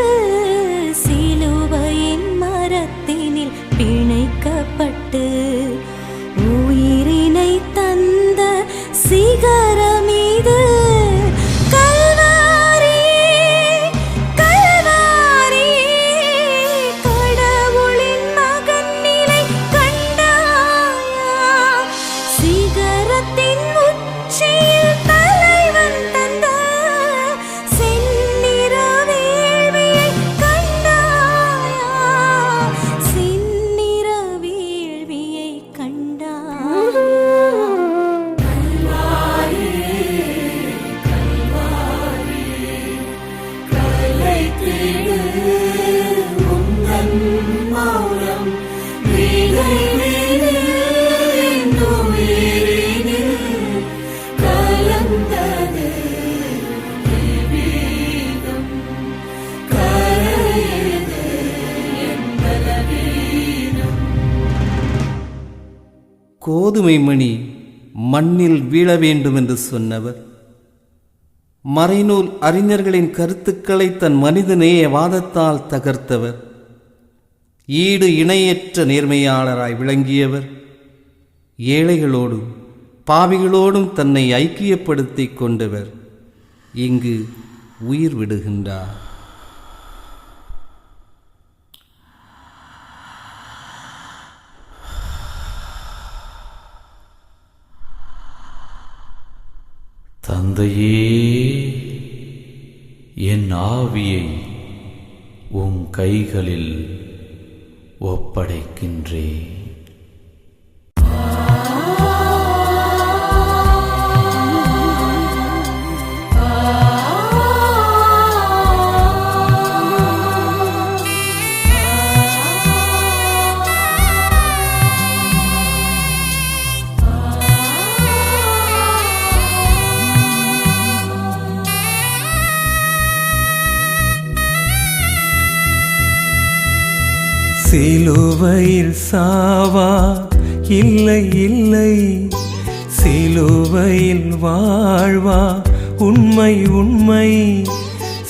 சிலுவையின் மரத்தினில் பிணைக்கப்பட்டு உயிரினை தந்த சிகரம் இது. கடவுளின் மகன் நிலை கண்டாயா? கோதுமை மணி மண்ணில் வீழ வேண்டும் என்று சொன்னவர், மறைநூல் அறிஞர்களின் கருத்துக்களை தன் மனிதநேய வாதத்தால் தகர்த்தவர், ஈடு இணையற்ற நேர்மையாளராய் விளங்கியவர், ஏழைகளோடும் பாவிகளோடும் தன்னை ஐக்கியப்படுத்திக் கொண்டவர் இங்கு உயிர் விடுகின்றார். தந்தையே, என் ஆவியை உம் கைகளில் ஒப்படைக்கின்றேன். சிலுவையில் சாவா இல்லை இல்லை, சிலுவையில் வாழ்வா உண்மை உண்மை,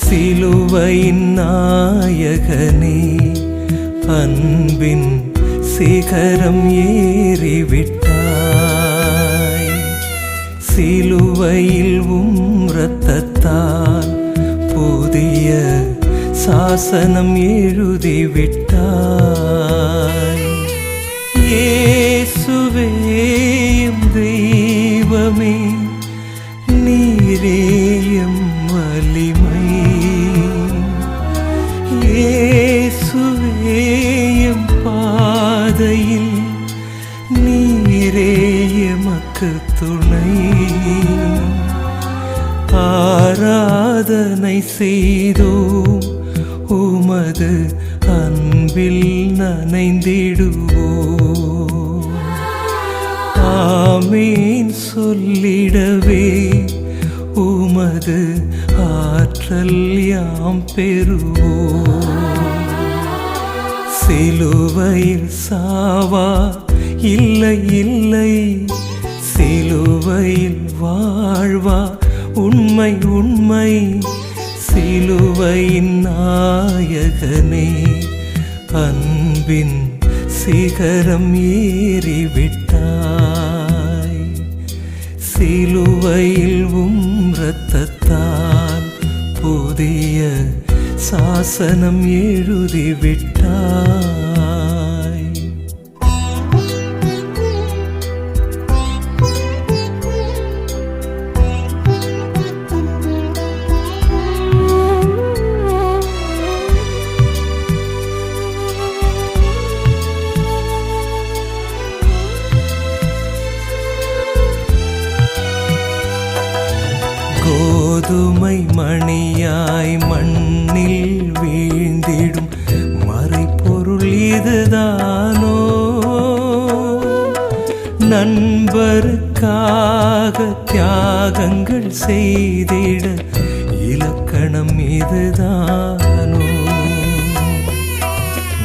சிலுவையின் நாயகனே அன்பின் சிகரம் ஏறிவிட்டாய். சிலுவையில் இரத்தத்தால் புதிய சாசனம் எழுதிவிட்டாய். இயேசுவே எம் தெய்வமே, நீரே எம் வலிமை. இயேசுவே எம் பாதையில் நீரே எமக்கு துணை. ஆராதனை செய்தோம், உமது அன்பில் நனைந்திடுவோம். ஆமீன் சொல்லிடவே உமது ஆற்றல் யாம் பெறுவோம். சிலுவையில் சாவா இல்லை இல்லை, சிலுவையில் வாழ்வா உண்மை உண்மை, சிலுவையின் நாயகனே அன்பின் சிகரம் ஏறிவிட்டாய். சிலுவையில் இரத்தத்தால் புதிய சாசனம் எழுதிவிட்டாய். கோதுமை மணியாய் மண்ணில் வீழ்ந்திடும் மறைப்பொருள் இதுதானோ? நண்பருக்காக தியாகங்கள் செய்திட இலக்கணம் இதுதானோ?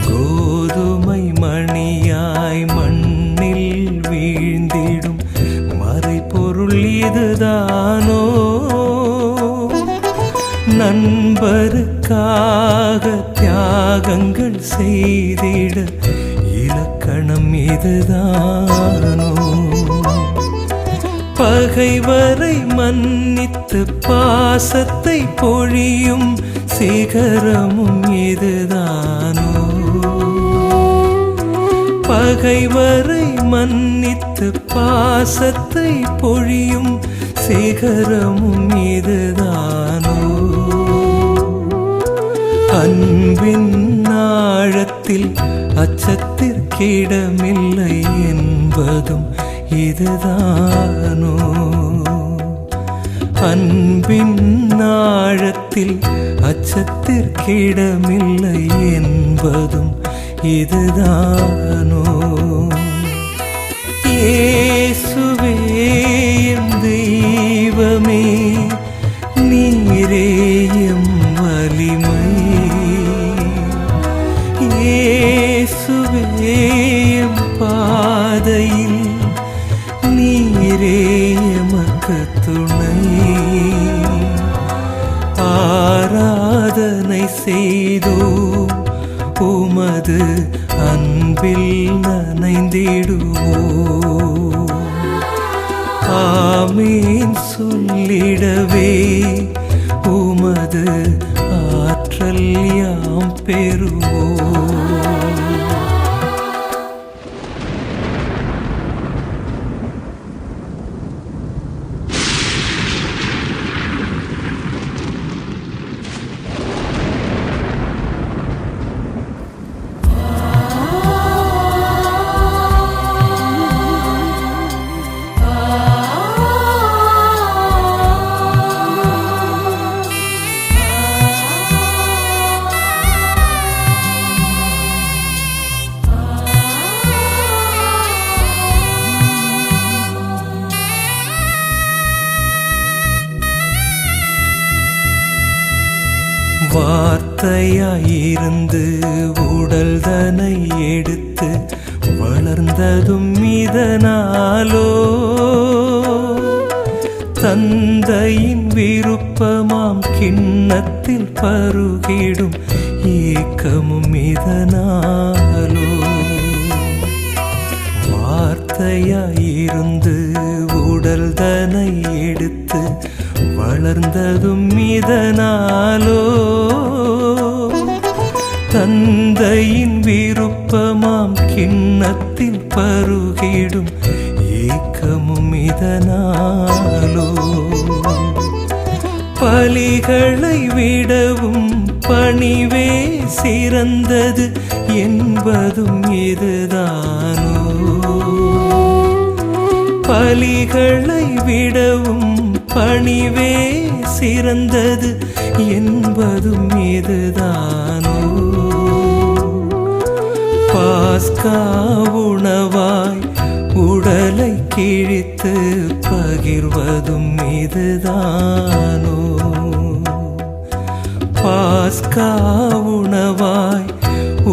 கோதுமை மணியாய் மண்ணில் வீழ்ந்திடும் மறைப்பொருள் இதுதானோ? நண்பருக்காக தியாகங்கள் செய்திட இலக்கணம் இதுதானோ? பகைவரை மன்னித்து பாசத்தை பொழியும் சிகரமும் இதுதானோ? பகைவரை மன்னித்து பாசத்தை பொழியும் சிகரமும் இதுதானோ? அன்பின் ஆழத்தில் அச்சத்திற்கிடமில்லை என்பதும் இதுதானோ? அன்பின் ஆழத்தில் அச்சத்திற்கிடமில்லை என்பதும் இதுதானோ? இயேசுவே எம் தெய்வமே, நீரே எம் வலிமை. இயேசுவே எம் பாதையில் துணை. ஆராதனை செய்தோம் உமது அன்பில் நனைந்திடுவோம். ஆமீன் சொல்லிடவே உமது ஆற்றல் யாம் பெறுவோம். வார்த்தையாயிருந்து உடல்தனை எடுத்து வளர்ந்ததும் இதனாலோ, தந்தையின் விருப்பமாம் கிண்ணத்தில் பருகிடும் ஏக்கமும் இதனாலோ. வார்த்தையாயிருந்து உடல்தனை எடுத்து வளர்ந்ததும் இதனாலோ, தந்தையின் விருப்பமாம் கிண்ணத்தில் பருகிடும் ஏக்கமும் இதனாலோ. பலிகளை விடவும் பணிவே சிறந்தது என்பதும் இதுதானோ. பலிகளை விடவும் பணிவே சிறந்தது என்பதும் இதுதானோ. பாஸ்கா உணவாய் உடலை கிழித்து பகிர்வதும் இதுதானோ. பாஸ்கா உணவாய்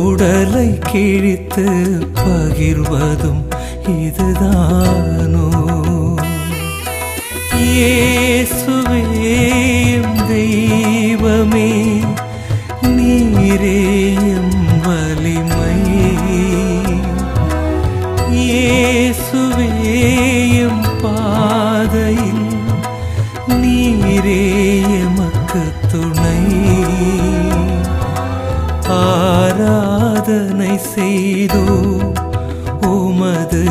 உடலை கிழித்து பகிர்வதும் இதுதானோ. இயேசுவே எம் தெய்வமே, நீரே எம் வலிமை. இயேசுவே எம் பாதையில் நீரே எமக்கு துணை. ஆராதனை செய்தோ உமது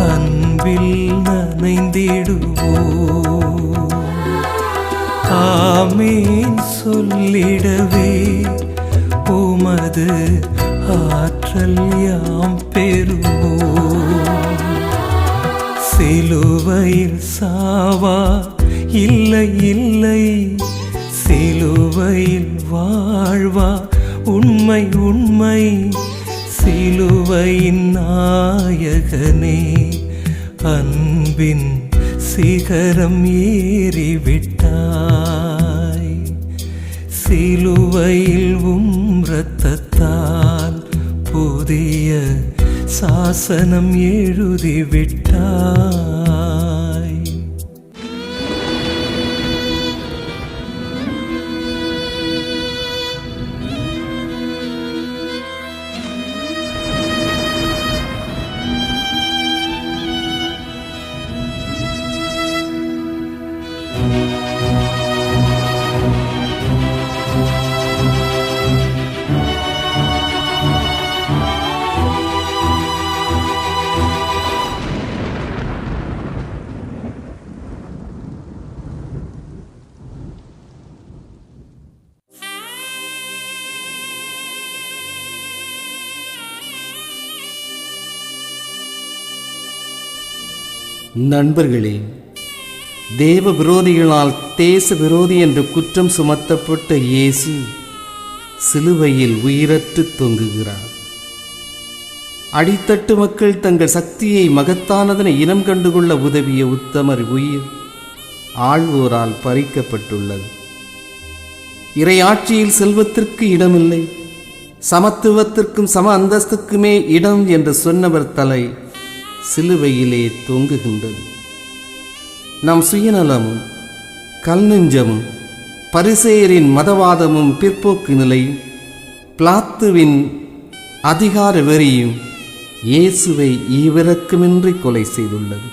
அன்பில் நனைந்திடுவோம். ஆமீன் சொல்லிடவே உமது ஆற்றல் யாம் பெறுவோம். சிலுவையில் சாவா இல்லை இல்லை, சிலுவையில் வாழ்வா உண்மை உண்மை. சிலுவையின் நாயகனே, அன்பின் சிகரம் ஏறிவிட்டாய். சிலுவையில் இரத்தத்தால் புதிய சாசனம் எழுதிவிட்டாய். நண்பர்களே, தேவ விரோதிகளால் தேச விரோதி என்று குற்றம் சுமத்தப்பட்ட இயேசு சிலுவையில் உயிரற்று தொங்குகிறார். அடித்தட்டு மக்கள் தங்கள் சக்தியை மகத்தானதனை இனம் கண்டுகொள்ள உதவிய உத்தமர் உயிர் ஆள்வோரால் பறிக்கப்பட்டுள்ளது. இறையாட்சியில் செல்வத்திற்கு இடமில்லை, சமத்துவத்திற்கும் சம அந்தஸ்துக்குமே இடம் என்று சொன்னவர் தலை சிலுவையிலே தொங்குகின்றது. நம் சுயநலமும் கல்நெஞ்சமும் பரிசேயரின் மதவாதமும் பிற்போக்கு நிலையும் பிலாத்துவின் அதிகார வெறியும் இயேசுவை ஈவிரக்கமின்றி கொலை செய்துள்ளது.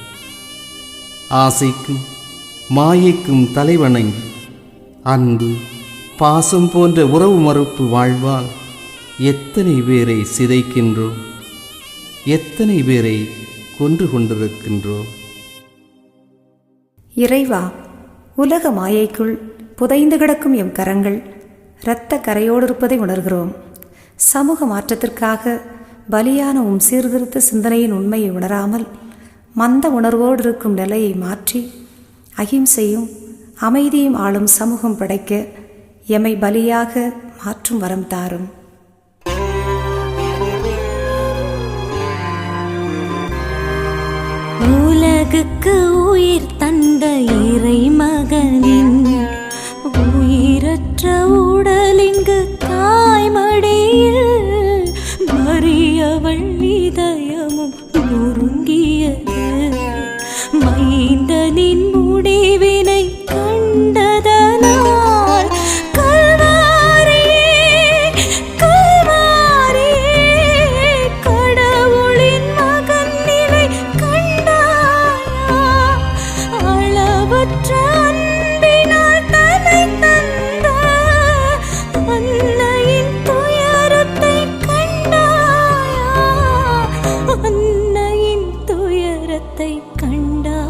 ஆசைக்கும் மாயைக்கும் தலைவணங்கி அன்பு பாசம் போன்ற உறவு மறுப்பு வாழ்வால் எத்தனை பேரை சிதைக்கின்றோம், எத்தனை பேரை கொன்று கொண்டிருக்கின்றோம். இறைவா, உலக மாயைக்குள் புதைந்து கிடக்கும் எம் கரங்கள் இரத்த கரையோடு இருப்பதை உணர்கிறோம். சமூக மாற்றத்திற்காக பலியான சீர்திருத்த சிந்தனையின் உண்மையை உணராமல் மந்த உணர்வோடு இருக்கும் நிலையை மாற்றி அகிம்சையும் அமைதியும் ஆளும் சமூகம் படைக்க எமை பலியாக மாற்றும் வரம் தாரும். உலகுக்கு உயிர் தந்த இறை மகனின் உயிரற்ற உடலிங்கு தாய்மடியில் மறியவள் இதயமும் நொறுங்கியது. மைந்தனின் முடிவினை கண்டதனால் கல்வாரியே கல்வாரியே கடவுளின் மகன் நிலை கண்டாயா. அளவற்ற அன்பினால் தன்னை தந்த அன்னையின் துயரத்தை கண்டாயா. அன்னையின் துயரத்தை கண்டாயா.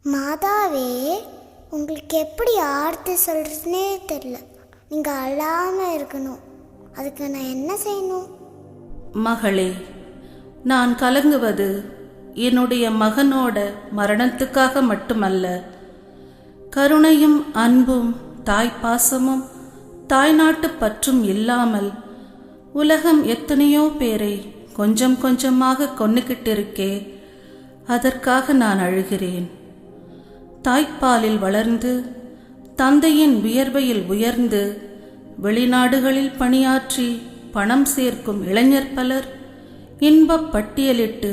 மாதாவே, உங்களுக்கு எப்படி ஆர்த்தி சொல்கிறதுனே தெரில. நீங்கள் அழாமல் இருக்கணும். அதுக்கு நான் என்ன செய்யணும்? மகளே, நான் கலங்குவது என்னுடைய மகனோட மரணத்துக்காக மட்டுமல்ல. கருணையும் அன்பும் தாய்ப்பாசமும் தாய்நாட்டு பற்றும் இல்லாமல் உலகம் எத்தனையோ பேரை கொஞ்சம் கொஞ்சமாக கொன்னுக்கிட்டிருக்கே, அதற்காக நான் அழுகிறேன். தாய்ப்பாலில் வளர்ந்து தந்தையின் வியர்வையில் உயர்ந்து வெளிநாடுகளில் பணியாற்றி பணம் சேர்க்கும் இளைஞர் பலர் இன்பப் பட்டியலிட்டு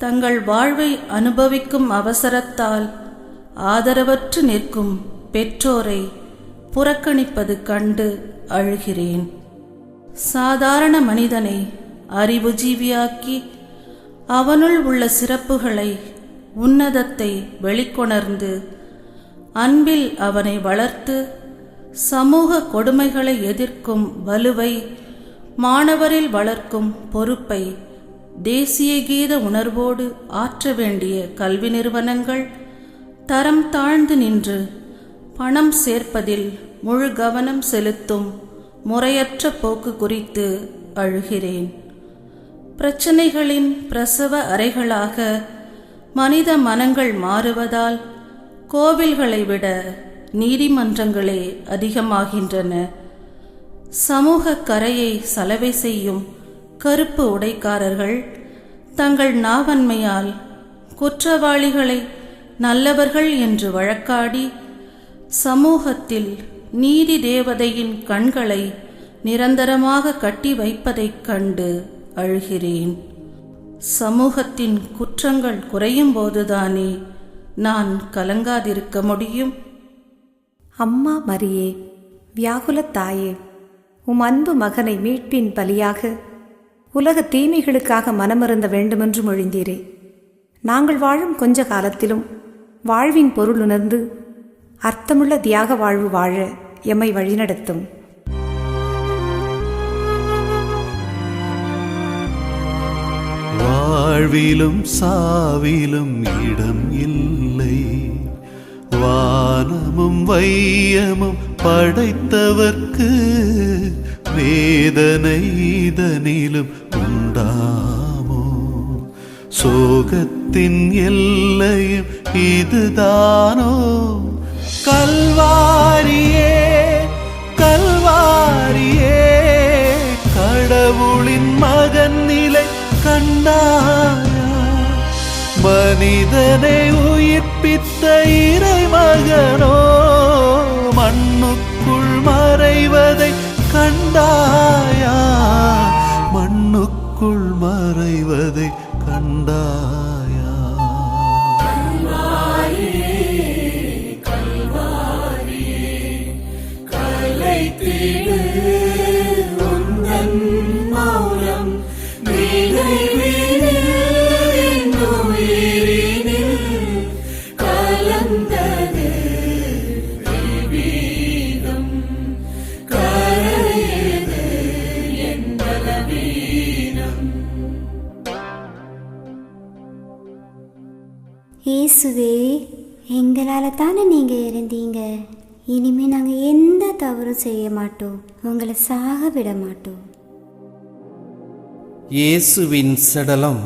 தங்கள் வாழ்வை அனுபவிக்கும் அவசரத்தால் ஆதரவற்று நிற்கும் பெற்றோரை புறக்கணிப்பது கண்டு அழுகிறேன். சாதாரண மனிதனை அறிவுஜீவியாக்கி அவனுள் உள்ள சிறப்புகளை உன்னதத்தை வெளிக்கொணர்ந்து அன்பில் அவனை வளர்த்து சமூக கொடுமைகளை எதிர்க்கும் வலுவை மாணவரில் வளர்க்கும் பொறுப்பை தேசிய கீத உணர்வோடு ஆற்ற வேண்டிய கல்வி நிறுவனங்கள் தரம் தாழ்ந்து நின்று பணம் சேர்ப்பதில் முழு கவனம் செலுத்தும் முறையற்ற போக்கு குறித்து அழுகிறேன். பிரச்சனைகளின் பிரசவ அறைகளாக மனித மனங்கள் மாறுவதால் கோவில்களை விட நீதிமன்றங்களே அதிகமாகின்றன. சமூக கரையை சலவை செய்யும் கருப்பு உடைக்காரர்கள் தங்கள் நாவன்மையால் குற்றவாளிகளை நல்லவர்கள் என்று வழக்காடி சமூகத்தில் நீதி தேவதையின் கண்களை நிரந்தரமாக கட்டி வைப்பதைக் கண்டு அழுகிறேன். சமூகத்தின் குற்றங்கள் குறையும் போதுதானே நான் கலங்காதிருக்க முடியும்? அம்மா மரியே, வியாகுலத் தாயே, அன்பு மகனை மீட்பின் பலியாக உலக தீமைகளுக்காக மனமருந்த வேண்டுமென்று மொழிந்தீரே. நாங்கள் வாழும் கொஞ்ச காலத்திலும் வாழ்வின் பொருள் உணர்ந்து அர்த்தமுள்ள தியாக வாழ்வு வாழ எம்மை வழிநடத்தும். வாழ்விலும் சாவிலும் இடம் இல்லை, வானமும் வையமும் படைத்தவர்க்கு வேதனை இதனிலும் உண்டாமோ? சோகத்தின் எல்லையும் இதுதானோ? கல்வாரியே கல்வாரியே, கடவுளின் மகன் நிலை கண்டாயா? மனிதனை உயிர்ப்பித்த இறைமகனோ மண்ணுக்குள் மறைவதை கண்டாயா? மண்ணுக்குள் மறைவதை கண்டாயா? இயேசுவே, எங்களால் தானே நீங்கள் இருந்தீங்க. இனிமேல் நாங்கள் எந்த தவறும் செய்ய மாட்டோம், உங்களை சாக விட மாட்டோம். இயேசுவின் சடலம்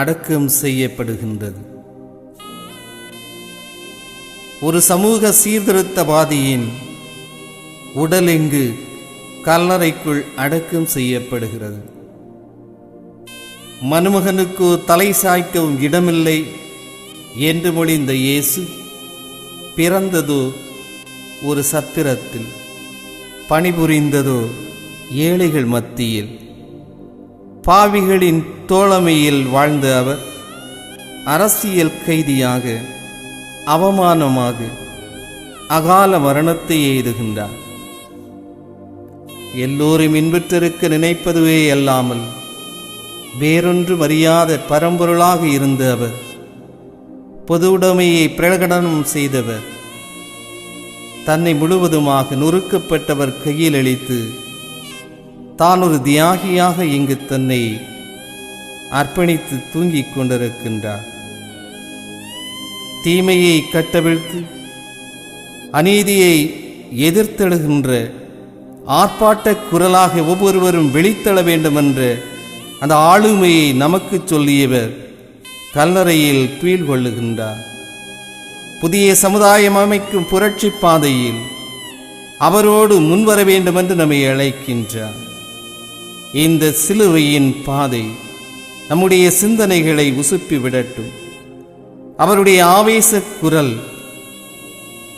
அடக்கம் செய்யப்படுகின்றது. ஒரு சமூக சீர்திருத்தவாதியின் உடல் இங்கு கல்லறைக்குள் அடக்கம் செய்யப்படுகிறது. மனுமகனுக்கு தலை சாய்க்கவும் இடமில்லை என்று மொழிந்த இயேசு பிறந்ததோ ஒரு சத்திரத்தில், பணிபுரிந்ததோ ஏழைகள் மத்தியில். பாவிகளின் தோழமையில் வாழ்ந்த அவர் அரசியல் கைதியாக அவமானமாக அகால மரணத்தை எய்துகின்றார். எல்லோரும் இன்புற்றிருக்க நினைப்பதுவே அல்லாமல் வேறொன்று அறியாத பரம்பொருளாக இருந்த அவர், பொது உடைமையை பிரகடனம் செய்தவர், தன்னை முழுவதுமாக நொறுக்கப்பட்டவர் கையில் அளித்து தான் ஒரு தியாகியாக இங்கு தன்னை அர்ப்பணித்து தூங்கிக் கொண்டிருக்கின்றார். தீமையை கட்டவிழ்த்து அநீதியை எதிர்த்தெழுகின்ற ஆர்ப்பாட்ட குரலாக ஒவ்வொருவரும் வெளித்தள வேண்டுமென்ற அந்த ஆளுமையை நமக்கு சொல்லியவர் கல்லறையில் துயில் கொள்ளுகின்றார். புதிய சமுதாயம் அமைக்கும் புரட்சி பாதையில் அவரோடு முன்வர வேண்டுமென்று நம்மை அழைக்கின்றார். இந்த சிலுவையின் பாதை நம்முடைய சிந்தனைகளை உசுப்பி விடட்டும். அவருடைய ஆவேச குரல்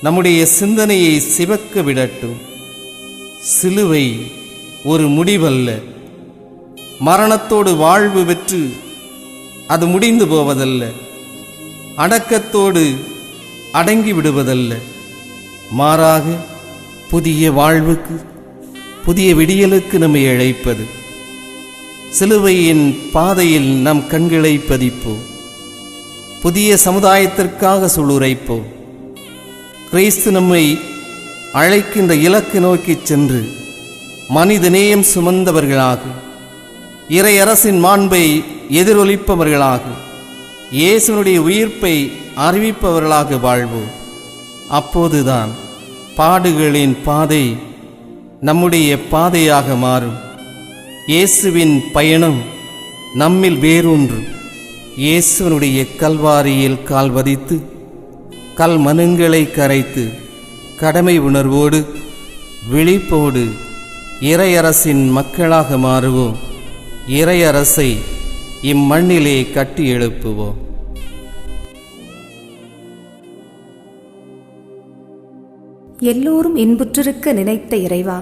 நம்முடைய சிந்தனையை சிவக்க விடட்டும். சிலுவை ஒரு முடிவல்ல, மரணத்தோடு வாழ்வு பெற்று அது முடிந்து போவதல்ல, அடக்கத்தோடு அடங்கி விடுவதல்ல, மாறாக புதிய வாழ்வுக்கு, புதிய விடியலுக்கு நம்மை அழைப்பது. சிலுவையின் பாதையில் நம் கண்களை பதிப்போம். புதிய சமுதாயத்திற்காக சுளுரைப்போம். கிறிஸ்து நம்மை அழைக்கின்ற இலக்கு நோக்கிச் சென்று மனிதநேயம் சுமந்தவர்களாக, இறையரசின் மாண்பை எதிரொலிப்பவர்களாக, இயேசுனுடைய உயிர்ப்பை அறிவிப்பவர்களாக வாழ்வோம். அப்போதுதான் பாடுகளின் பாதை நம்முடைய பாதையாக மாறும். இயேசுவின் பயணம் நம்மில் வேரூன்றும். இயேசுவனுடைய கல்வாரியில் கால் வதித்து கல் மனங்களை கரைத்து கடமை உணர்வோடு விழிப்போடு இறையரசின் மக்களாக மாறுவோம். இறையரசை இம்மண்ணிலே கட்டி எழுப்புவோம். எல்லோரும் இன்புற்றிருக்க நினைத்த இறைவா,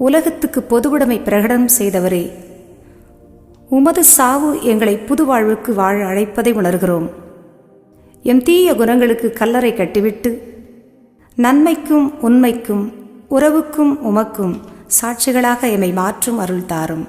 உலகத்துக்கு பொதுவுடைமை பிரகடனம் செய்தவரே, உமது சாவு எங்களை புது வாழ்வுக்கு வாழ அழைப்பதை உணர்கிறோம். எம் தீய குணங்களுக்கு கல்லறை கட்டிவிட்டு நன்மைக்கும் உண்மைக்கும் உறவுக்கும் உமக்கும் சாட்சிகளாக எம்மை மாற்றும் அருள் தாரும்.